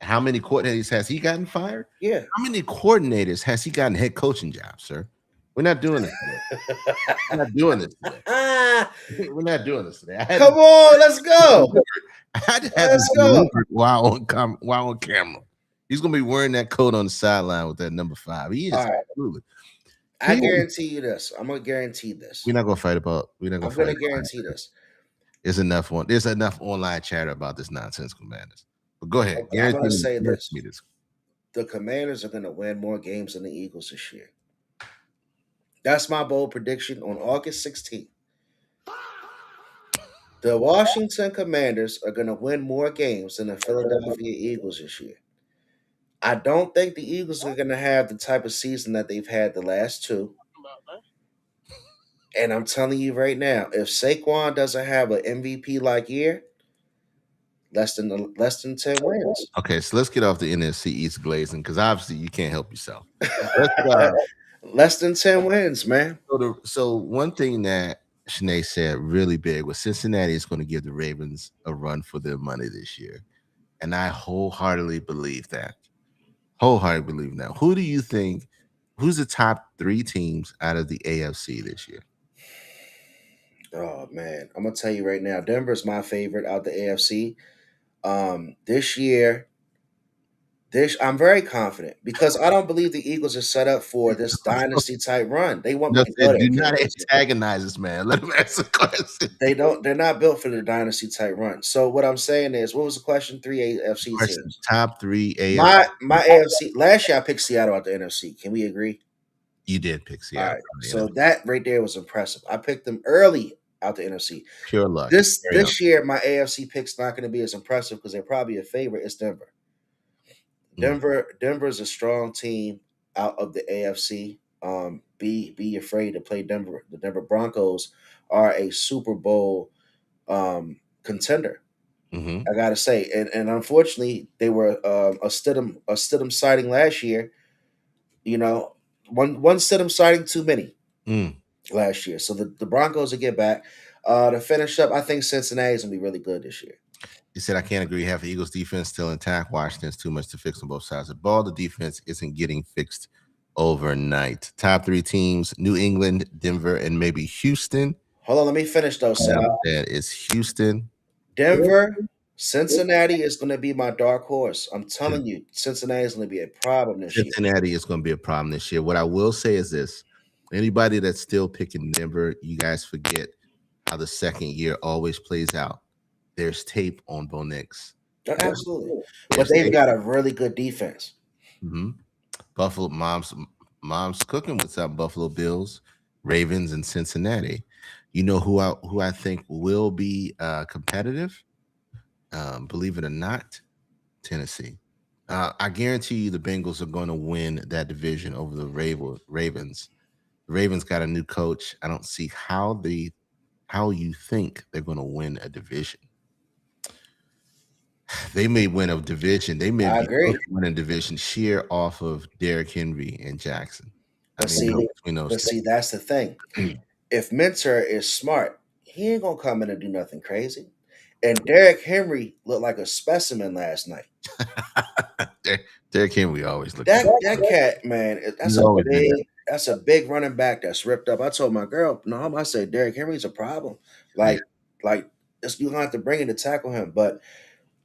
How many coordinators has he gotten fired? Yeah. How many coordinators has he gotten head coaching jobs, sir? We're not doing this today. We're not doing this today. We're not doing this today. Come on, let's go. I had to have this delivered while on camera. He's gonna be wearing that coat on the sideline with that number 5. He is absolutely. I guarantee you this. I'm gonna guarantee this. We're not gonna fight about. We're not gonna. I'm gonna guarantee this. There's enough online chatter about this nonsense, Commanders. But go ahead. Okay, I'm gonna say this. This. The Commanders are gonna win more games than the Eagles this year. That's my bold prediction on August 16th. The Washington Commanders are gonna win more games than the Philadelphia Eagles this year. I don't think the Eagles are gonna have the type of season that they've had the last two. And I'm telling you right now, if Saquon doesn't have an MVP like year, less than 10 wins. Okay, so let's get off the NFC East glazing because obviously you can't help yourself. Less than 10 wins, man. So one thing that Shanae said really big was Cincinnati is going to give the Ravens a run for their money this year, and I wholeheartedly believe that. Who do you think? Who's the top 3 teams out of the AFC this year? Oh man, I'm gonna tell you right now, Denver's my favorite out the AFC. This year, I'm very confident because I don't believe the Eagles are set up for this dynasty type run. They want me to go there. Do not antagonize this man. Let him answer the question. They're not built for the dynasty type run. So what I'm saying is, what was the question? 3 AFC teams. Top 3 AFC. My AFC last year I picked Seattle out the NFC. Can we agree? You did pick Seattle. All right. So that right there was impressive. I picked them early out the NFC. Pure luck. This year, my AFC pick's not going to be as impressive because they're probably a favorite. It's Denver. Denver's a strong team out of the AFC. Be afraid to play Denver. The Denver Broncos are a Super Bowl contender. I gotta say, and unfortunately, they were a Stidham sighting last year. You know, one Stidham sighting too many last year. So the Broncos will get back. To finish up, I think Cincinnati's gonna be really good this year. He said, I can't agree. Half the Eagles defense still intact. Washington's too much to fix on both sides of the ball. The defense isn't getting fixed overnight. Top 3 teams, New England, Denver, and maybe Houston. Hold on, let me finish though, Sal. That is Houston. Denver, Cincinnati is going to be my dark horse. I'm telling you, Cincinnati is going to be a problem this year. Cincinnati is going to be a problem this year. What I will say is this. Anybody that's still picking Denver, you guys forget how the second year always plays out. There's tape on Bo Nix. Absolutely. But they've got a really good defense. Mm-hmm. Buffalo, mom's cooking with some Buffalo Bills, Ravens, and Cincinnati. You know who I think will be competitive? Believe it or not, Tennessee. I guarantee you the Bengals are going to win that division over the Ravens. The Ravens got a new coach. I don't see how you think they're going to win a division. They may win a division. They may win a division sheer off of Derrick Henry and Jackson. But see, that's the thing. If Minter is smart, he ain't gonna come in and do nothing crazy. And Derrick Henry looked like a specimen last night. Derrick Henry always looked that cat, man. That's a big running back that's ripped up. I told my girl, no, I said Derrick Henry's a problem. Like you're gonna have to bring in to tackle him. But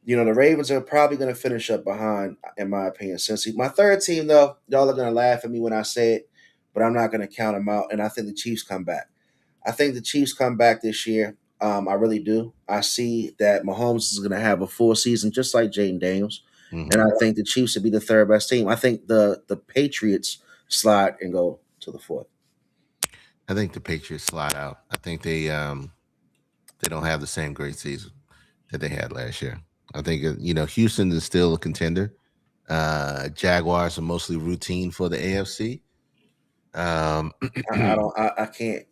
you know, the Ravens are probably going to finish up behind, in my opinion. My third team, though, y'all are going to laugh at me when I say it, but I'm not going to count them out. And I think the Chiefs come back. I think the Chiefs come back this year. I really do. I see that Mahomes is going to have a full season, just like Jaden Daniels. Mm-hmm. And I think the Chiefs would be the third best team. I think the Patriots slide and go to the fourth. I think the Patriots slide out. I think they don't have the same great season that they had last year. I think, Houston is still a contender. Jaguars are mostly routine for the AFC. I can't.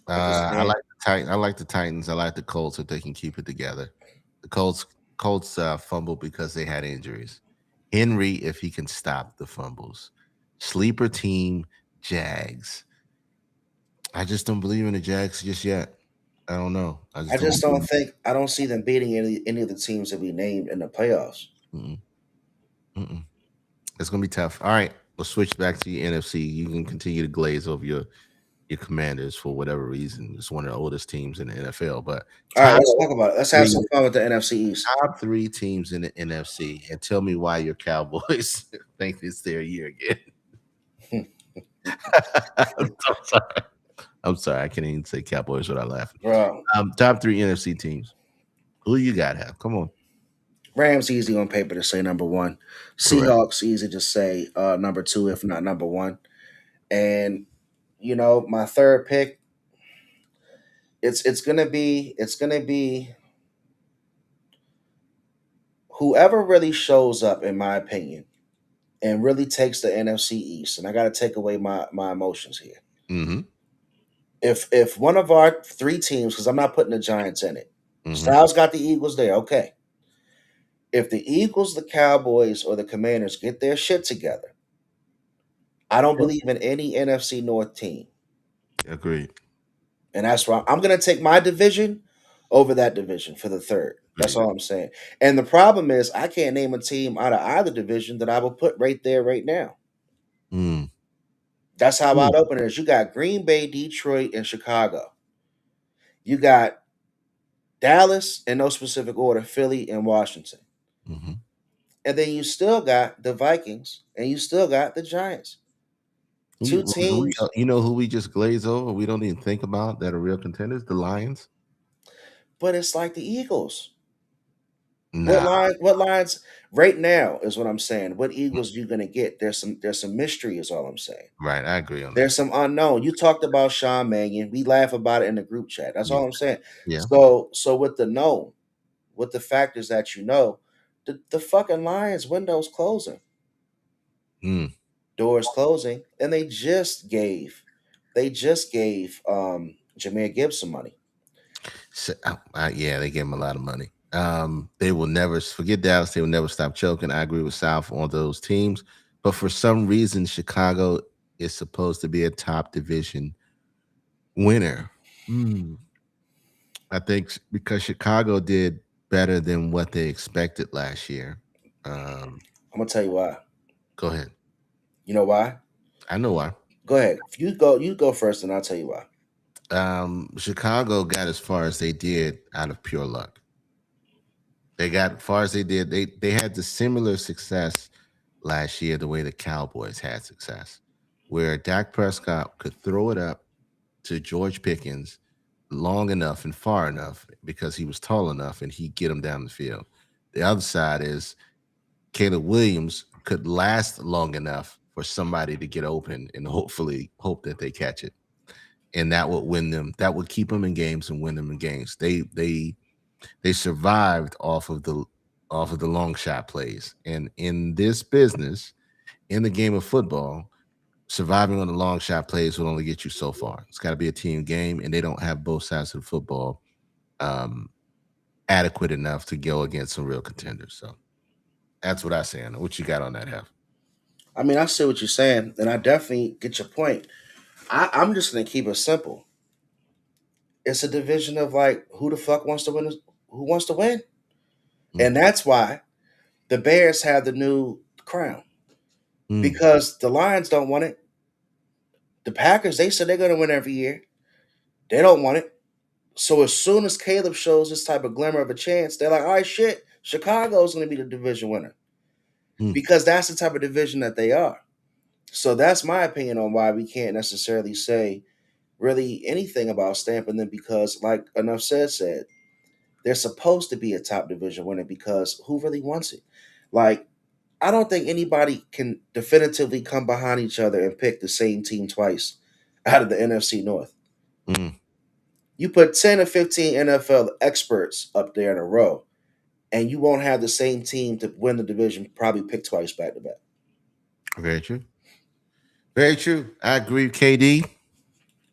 I like the Titans. I like the Colts if they can keep it together. The Colts fumbled because they had injuries. Henry, if he can stop the fumbles. Sleeper team, Jags. I just don't believe in the Jags just yet. I don't know. I don't see them beating any of the teams that we named in the playoffs. It's gonna be tough. All right, we'll switch back to your NFC. You can continue to glaze over your Commanders for whatever reason. It's one of the oldest teams in the NFL. But all right, let's talk about it. Let's have some fun with the NFC East. Top 3 teams in the NFC, and tell me why your Cowboys think it's their year again. I'm sorry. I can't even say Cowboys without laughing. Bro. Top 3 NFC teams. Who you got, Have? Come on. Rams easy on paper to say number 1. Seahawks easy to say number 2, if not number 1. And my third pick, it's gonna be whoever really shows up, in my opinion, and really takes the NFC East. And I got to take away my emotions here. Mm-hmm. If one of our 3 teams, because I'm not putting the Giants in it, Styles got the Eagles there, okay. If the Eagles, the Cowboys, or the Commanders get their shit together, I don't believe in any NFC North team. Agreed. And that's why I'm going to take my division over that division for the third. That's all I'm saying. And the problem is I can't name a team out of either division that I will put right there right now. That's how I'd open it is. You got Green Bay, Detroit, and Chicago. You got Dallas, in no specific order, Philly, and Washington. Mm-hmm. And then you still got the Vikings, and you still got the Giants. 2 teams. You know who we just glaze over? We don't even think about that are real contenders? The Lions. But it's like the Eagles. Nah. What Lions right now is what I'm saying. What Eagles you gonna get? There's some mystery, is all I'm saying. Right, I agree on that. There's some unknown. You talked about Sean Mannion. We laugh about it in the group chat. That's all I'm saying. Yeah. So with the known, with the factors that the fucking Lions window's closing. Doors closing, and they just gave Jahmyr Gibbs some money. So, yeah, they gave him a lot of money. They will never forget Dallas. They will never stop choking. I agree with South on those teams, but for some reason, Chicago is supposed to be a top division winner. I think because Chicago did better than what they expected last year. I'm gonna tell you why. Go ahead. You know why? I know why. Go ahead. You go. You go first, and I'll tell you why. Chicago got as far as they did out of pure luck. They got as far as they did. They had the similar success last year the way the Cowboys had success, where Dak Prescott could throw it up to George Pickens long enough and far enough because he was tall enough and he'd get him down the field. The other side is Caleb Williams could last long enough for somebody to get open and hopefully hope that they catch it. And that would win them, that would keep them in games and win them in games. They survived off of the long shot plays. And in this business, in the game of football, surviving on the long shot plays will only get you so far. It's got to be a team game, and they don't have both sides of the football adequate enough to go against some real contenders. So that's what I say. Anna. What you got on that, Hef? I mean, I see what you're saying, and I definitely get your point. I'm just gonna keep it simple. It's a division of like who the fuck wants to win, who wants to win, and that's why the Bears have the new crown because the Lions don't want it. The Packers, they said they're gonna win every year. They don't want it. So as soon as Caleb shows this type of glimmer of a chance, they're like, all right, shit, Chicago's gonna be the division winner because that's the type of division that they are. So that's my opinion on why we can't necessarily say really anything about stamping them because, like Enough said, they're supposed to be a top division winner because who really wants it? Like, I don't think anybody can definitively come behind each other and pick the same team twice out of the NFC North. You put 10 or 15 NFL experts up there in a row, and you won't have the same team to win the division probably pick twice back to back. Very true. Very true. I agree with KD.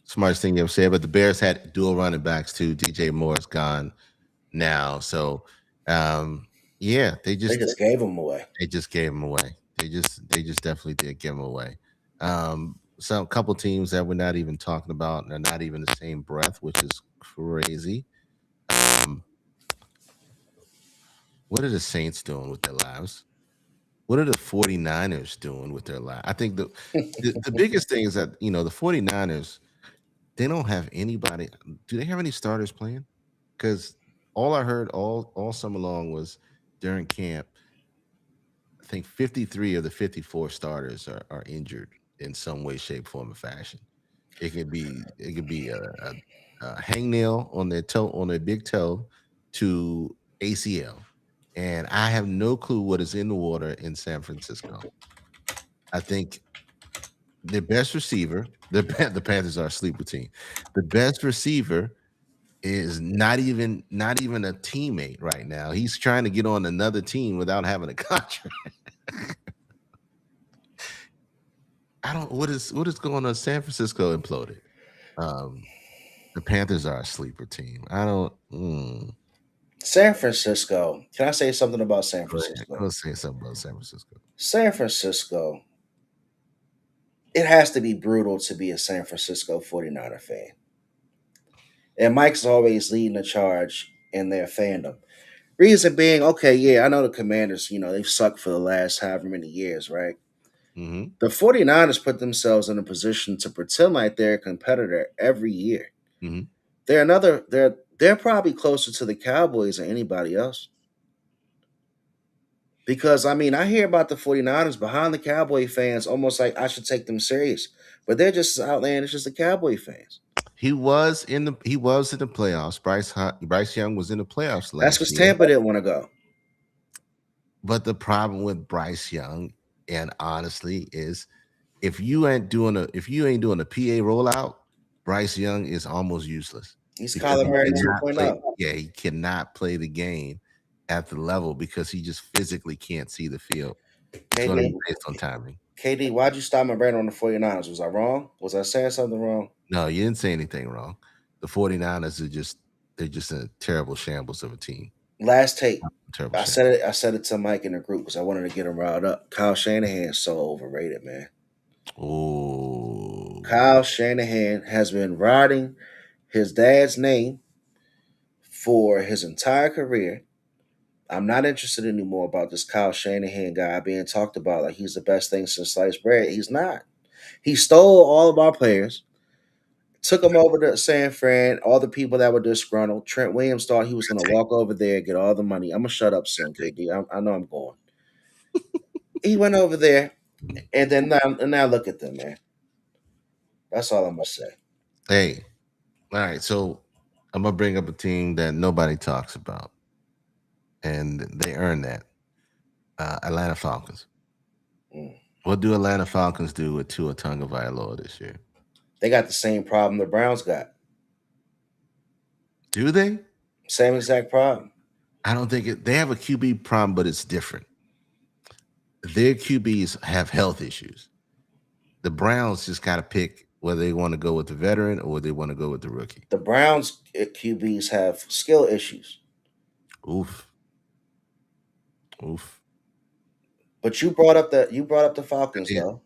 Smartest thing you ever said. But the Bears had dual running backs too. DJ Moore's gone now. So yeah, They just gave them away. They just gave him away. They just definitely did give him away. Some couple teams that we're not even talking about and are not even the same breath, which is crazy. What are the Saints doing with their lives? What are the 49ers doing with their lives? I think the biggest thing is that, the 49ers, they don't have anybody. Do they have any starters playing? Because all I heard all summer long was during camp, I think 53 of the 54 starters are injured in some way, shape, form, or fashion. It could be a hangnail on their toe, on their big toe, to ACL, and I have no clue what is in the water in San Francisco. I think the best receiver, the Panthers are a sleeper team. The best receiver is not even a teammate right now. He's trying to get on another team without having a contract. I don't what is going on. San Francisco imploded. The Panthers are a sleeper team. I don't. San Francisco. Can I say something about San Go ahead. Francisco? Go say something about San Francisco. San Francisco. It has to be brutal to be a San Francisco 49er fan. And Mike's always leading the charge in their fandom. Reason being, okay, yeah, I know the Commanders, they've sucked for the last however many years, right? The 49ers put themselves in a position to pretend like they're a competitor every year. They're probably closer to the Cowboys than anybody else. Because I mean, I hear about the 49ers behind the Cowboy fans almost like I should take them serious. But they're just as outlandish as the Cowboy fans. He was in the playoffs. Bryce Young was in the playoffs last year. That's because Tampa didn't want to go. But the problem with Bryce Young, and honestly, is if you ain't doing a PA rollout, Bryce Young is almost useless. He's Kyler Murray 2.0. Yeah, he cannot play the game at the level because he just physically can't see the field. It's going to be based on timing. KD, why'd you stop my brain on the 49ers? Was I wrong? Was I saying something wrong? No, you didn't say anything wrong. The 49ers they're just a terrible shambles of a team. Last take. I said it to Mike in the group because I wanted to get him riled up. Kyle Shanahan is so overrated, man. Oh. Kyle Shanahan has been riding his dad's name for his entire career. I'm not interested anymore about this Kyle Shanahan guy being talked about like he's the best thing since sliced bread. He's not. He stole all of our players, took them over to San Fran, all the people that were disgruntled. Trent Williams thought he was going to walk over there and get all the money. I'm going to shut up soon, KD. I know I'm going. He went over there, and then now look at them, man. That's all I'm going to say. Hey, all right. So I'm gonna bring up a team that nobody talks about, and they earned that. Atlanta Falcons. Mm. What do Atlanta Falcons do with Tua Tagovailoa this year? They got the same problem the Browns got. Do they? Same exact problem. I don't think they have a QB problem, but it's different. Their QBs have health issues. The Browns just got to pick whether they want to go with the veteran or they want to go with the rookie. The Browns QBs have skill issues. Oof. Oof. But you brought up the Falcons though.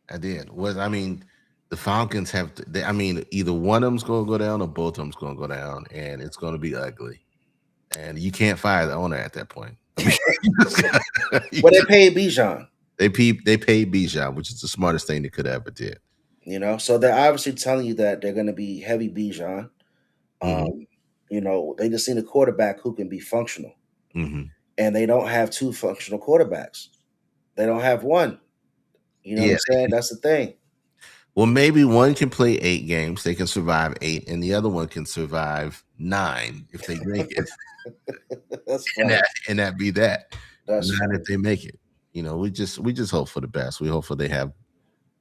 I did. The Falcons have to, either one of them's going to go down or both of them's going to go down, and it's going to be ugly. And you can't fire the owner at that point. Well, they paid Bijan. They paid Bijan, which is the smartest thing they could ever did. So they're obviously telling you that they're going to be heavy Bijan. They just need a quarterback who can be functional. Mm-hmm. And they don't have two functional quarterbacks. They don't have one. You know what I'm saying? That's the thing. Well, maybe one can play 8 games. They can survive 8, and the other one can survive 9 if they make it. That's funny. and that be that. That's 9 funny. if they make it. We just hope for the best. We hope they have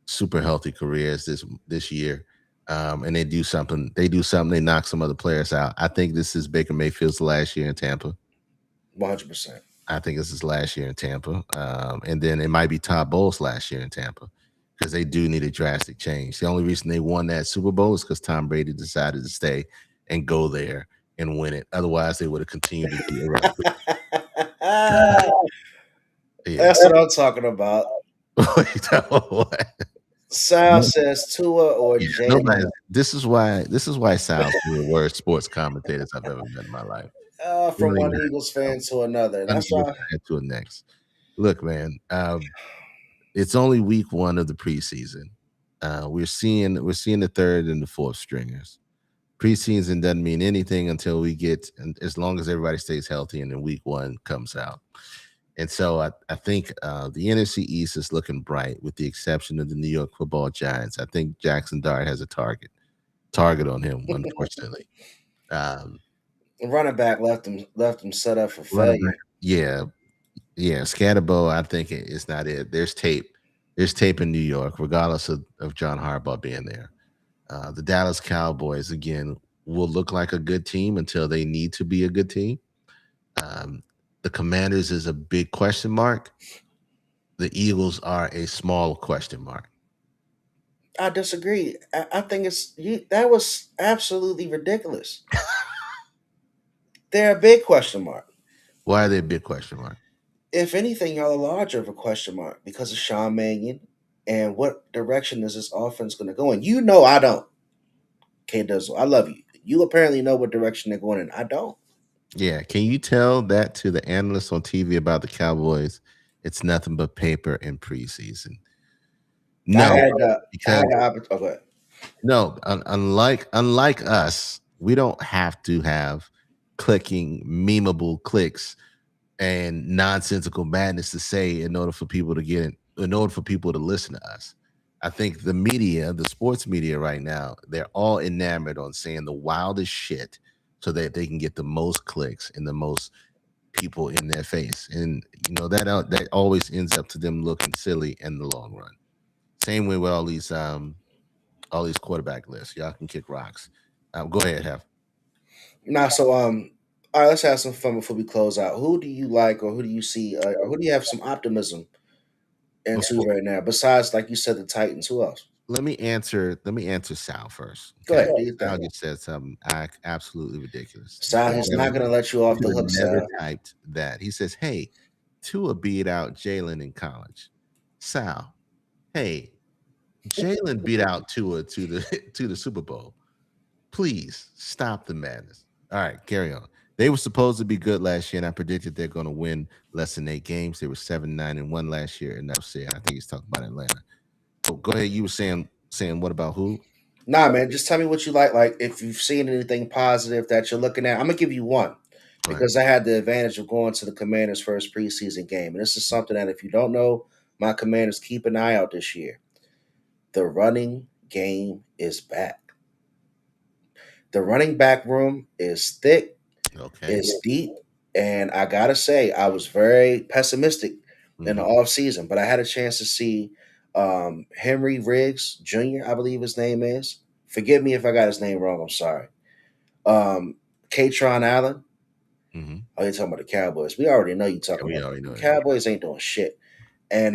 super healthy careers this year. And they do something. They knock some other players out. I think this is Baker Mayfield's last year in Tampa. 100%. I think this is last year in Tampa. And then it might be Todd Bowles' last year in Tampa because they do need a drastic change. The only reason they won that Super Bowl is because Tom Brady decided to stay and go there and win it. Otherwise, they would have continued to be around. That's what I'm talking about. Sal says Tua or Jalen. This is why Sal's one of the worst sports commentators I've ever met in my life. From one Eagles fan to another. That's why. To a next. Look, man, it's only week 1 of the preseason. We're seeing the third and the fourth stringers. Preseason doesn't mean anything until we get, and as long as everybody stays healthy, and then week 1 comes out. And so I think the NFC East is looking bright, with the exception of the New York Football Giants. I think Jackson Dart has a target on him, unfortunately. Running back left him set up for failure. Yeah. Scatterbo, I think it's not it. There's tape in New York, regardless of John Harbaugh being there. The Dallas Cowboys, again, will look like a good team until they need to be a good team. The Commanders is a big question mark. The Eagles are a small question mark. I disagree. I think that was absolutely ridiculous. They're a big question mark. Why are they a big question mark? If anything, y'all are larger of a question mark because of Sean Mannion and what direction is this offense going to go in. I don't. K Dizzle, I love you. You apparently know what direction they're going in. I don't. Yeah, can you tell that to the analysts on TV about the Cowboys? It's nothing but paper in preseason. No, unlike us, we don't have to have clicking, memeable clicks and nonsensical madness to say in order for people to listen to us. I think the media, the sports media right now, they're all enamored on saying the wildest shit so that they can get the most clicks and the most people in their face. And that always ends up to them looking silly in the long run. Same way with all these quarterback lists. Y'all can kick rocks. Go ahead, Hef. All right, let's have some fun before we close out. Who do you like, or who do you see, or who do you have some optimism into right now? Besides, like you said, the Titans. Who else? Let me answer Sal first. Okay? Go ahead. Sal just said something absolutely ridiculous. Sal is not going to let you off the hook. Never typed that. He says, "Hey, Tua beat out Jalen in college." Sal, hey, Jalen beat out Tua to the Super Bowl. Please stop the madness. All right, carry on. They were supposed to be good last year, and I predicted they're going to win less than 8 games. They were 7-9-1 last year, and that's it. I think he's talking about Atlanta. So go ahead. You were saying what about who? Nah, man, just tell me what you like. Like, if you've seen anything positive that you're looking at, I'm gonna give you one Go ahead. because I had the advantage of going to the Commanders' first preseason game, and this is something that if you don't know, my Commanders keep an eye out this year. The running game is back. The running back room is thick, Okay. is deep, and I gotta say, I was very pessimistic in the Mhm. offseason, but I had a chance to see Henry Riggs Jr., I believe his name is. Forgive me if I got his name wrong. I'm sorry. Katron Allen. Mhm. Oh, you're talking about the Cowboys. We already know you Yeah, talking we about already the know that. Cowboys ain't doing shit. And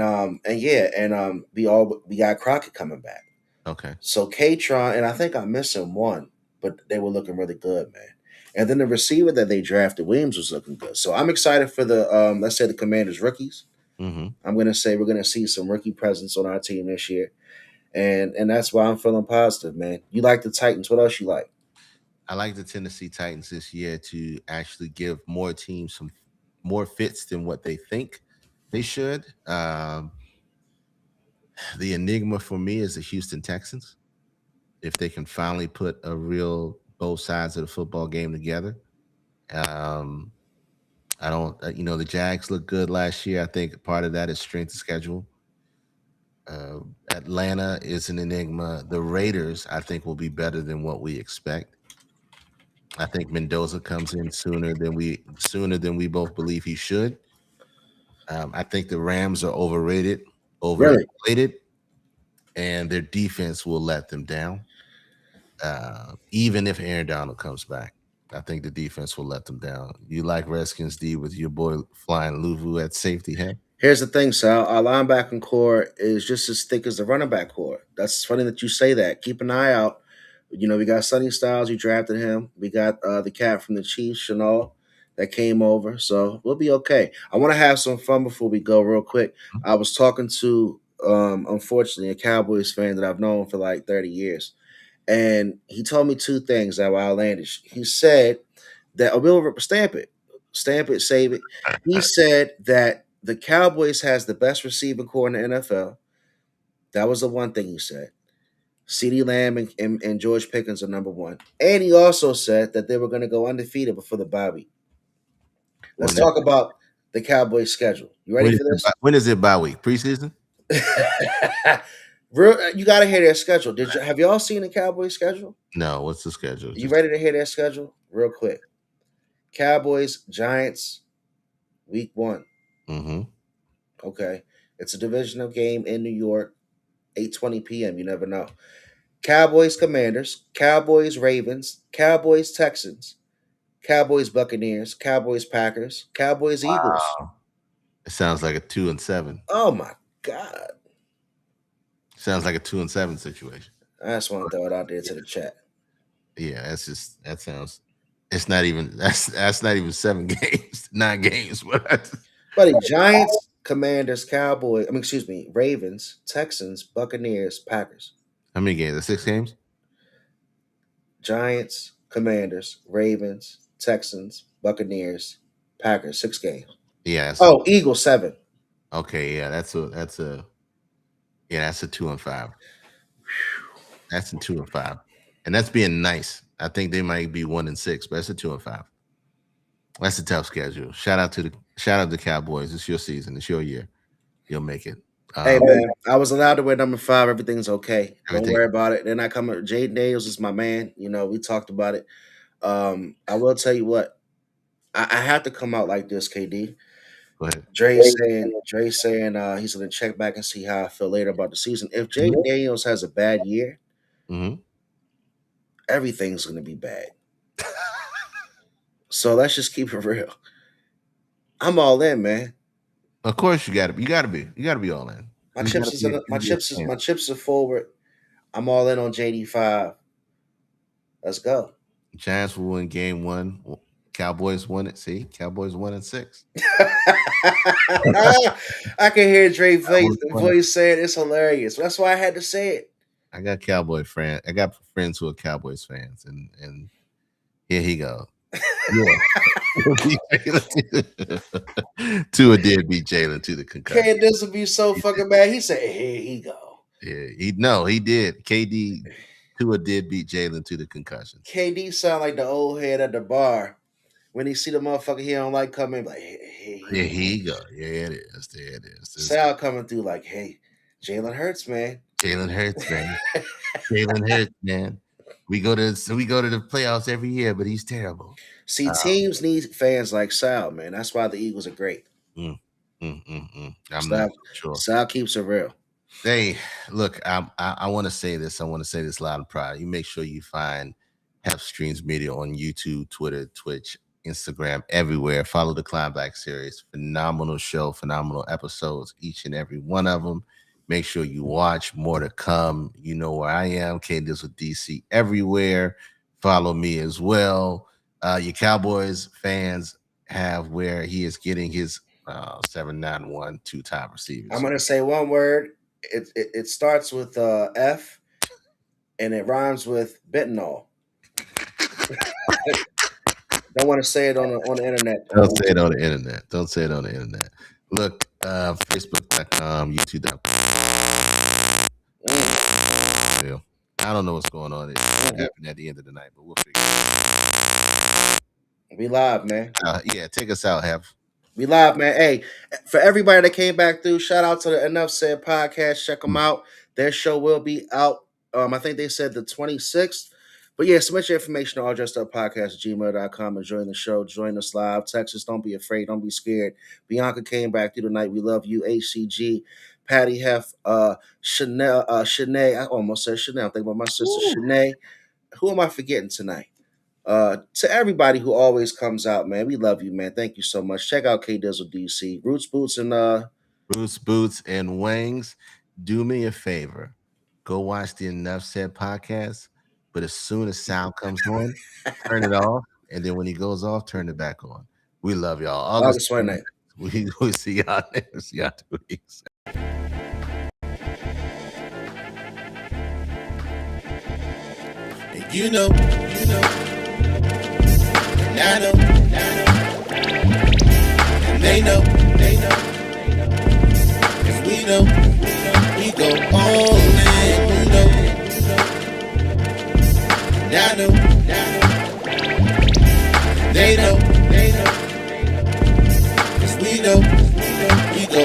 we got Crockett coming back. Okay. So Katron, and I think I'm missing one, but they were looking really good, man. And then the receiver that they drafted, Williams, was looking good. So I'm excited for the let's say the Commanders rookies. Mm-hmm. I'm gonna say we're gonna see some rookie presence on our team this year. And that's why I'm feeling positive, man. You like the Titans. What else you like? I like the Tennessee Titans this year to actually give more teams some more fits than what they think they should. The enigma for me is the Houston Texans. If they can finally put a real both sides of the football game together. Um, I don't, the Jags look good last year. I think part of that is strength of schedule. Uh, Atlanta is an enigma. The Raiders, I think, will be better than what we expect. I think Mendoza comes in sooner than we both believe he should. I think the Rams are overrated, Really? overinflated, and their defense will let them down. Even if Aaron Donald comes back, I think the defense will let them down. You like Redskins D with your boy flying Luvu at safety, huh? Here's the thing, Sal. Our linebacking core is just as thick as the running back core. That's funny that you say that. Keep an eye out. You know, we got Sonny Styles. You drafted him. We got the cat from the Chiefs, Chanel, that came over. So we'll be okay. I want to have some fun before we go, real quick. I was talking to, unfortunately, a Cowboys fan that I've known for like 30 years. And he told me two things that were outlandish. He said that, we'll stamp it, save it. He said that the Cowboys has the best receiving core in the NFL. That was the one thing he said. CeeDee Lamb and George Pickens are number one. And he also said that they were going to go undefeated before the bye week. Let's When is, talk about the Cowboys' schedule. You ready for this? when is it bye week? Preseason? You got to hear their schedule. Have y'all seen the Cowboys' schedule? No. What's the schedule? You ready to hear their schedule? Real quick. Cowboys, Giants, week 1. Mm-hmm. Okay. It's a divisional game in New York, 8:20 p.m. You never know. Cowboys, Commanders, Cowboys, Ravens, Cowboys, Texans, Cowboys, Buccaneers, Cowboys, Packers, Cowboys, Eagles. It sounds like a 2-7. Oh my God. Sounds like a 2-7 situation. I just want to throw it out there to the chat. Yeah, that sounds. It's not even that's not even 7 games, 9 games. Buddy, Giants, Commanders, Cowboys, Ravens, Texans, Buccaneers, Packers. How many games? 6 games? Giants, Commanders, Ravens, Texans, Buccaneers, Packers, 6 games. Yeah. Eagles, 7. Okay, yeah, that's a 2-5. That's a 2-5, and that's being nice. I think they might be 1-6, but that's a 2-5. That's a tough schedule. Shout out to the Cowboys. It's your season. It's your year. You'll make it. Hey man, I was allowed to wear number 5. Everything's okay. Don't Everything- worry about it. They're not coming. Jaden Daniels is my man. You know, we talked about it. I will tell you what. I have to come out like this, KD. Go ahead. Dre saying he's gonna check back and see how I feel later about the season. If Jaden Daniels has a bad year, Mm-hmm. everything's gonna be bad. So let's just keep it real. I'm all in, man. Of course, you gotta be all in. My chips are forward. I'm all in on JD5. Let's go. Giants will win game 1. Cowboys won it. See, Cowboys 1-6. I can hear Dre voice saying it's hilarious. That's why I had to say it. I got Cowboy friends. I got friends who are Cowboys fans, and here he go. Tua did beat Jalen to the concussion. K this would be so fucking mad. He said, "Here he go." Yeah, he did. Tua did beat Jalen to the concussion. KD sound like the old head at the bar when he see the motherfucker he don't like coming, like, "Here he go. Yeah, it is. There it is. Sal coming through like, "Hey, Jalen Hurts, man. Jalen Hurts, man. Jalen Hurts, man. We go to the playoffs every year, but he's terrible." See, teams need fans like Sal, man. That's why the Eagles are great. I'm not sure. Sal keeps it real. Hey, look, I want to say this. I want to say this loud and proud. You make sure you find Half Streams Media on YouTube, Twitter, Twitch, Instagram, everywhere. Follow the Climbback series. Phenomenal show, phenomenal episodes, each and every one of them. Make sure you watch. More to come. You know where I am. K-Diz with DC everywhere. Follow me as well. Your Cowboys fans have where he is getting his 791 two-time receivers. I'm gonna say one word. It starts with F, and it rhymes with Bentonol. Don't want to say it on the internet. Don't say it on the internet. Don't say it on the internet. Look, Facebook.com, YouTube.com. I don't know what's going on. It happened at the end of the night, but we'll figure it out. We live, man. Yeah, take us out, Have. We live, man. Hey, for everybody that came back through, shout out to the Enough Said podcast. Check them out. Their show will be out. I think they said the 26th. But yeah, submit your information to alldresseduppodcast@gmail.com and join the show. Join us live. Texas, don't be afraid. Don't be scared. Bianca came back through tonight. We love you. HCG, Patty Hef, Chanel, Shanae. I almost said Chanel. Think about my sister, Shanae. Who am I forgetting tonight? To everybody who always comes out, man, we love you, man. Thank you so much. Check out K-Dizzle DC. Roots Boots and Wangs. Do me a favor. Go watch the Enough Said podcast. But as soon as sound comes on, turn it off. And then when he goes off, turn it back on. We love y'all. August 29th. We'll see y'all next 2 weeks. You know. And I know, and they know, and we know, we go all in, you know, and I know, they know, 'cause we know, we go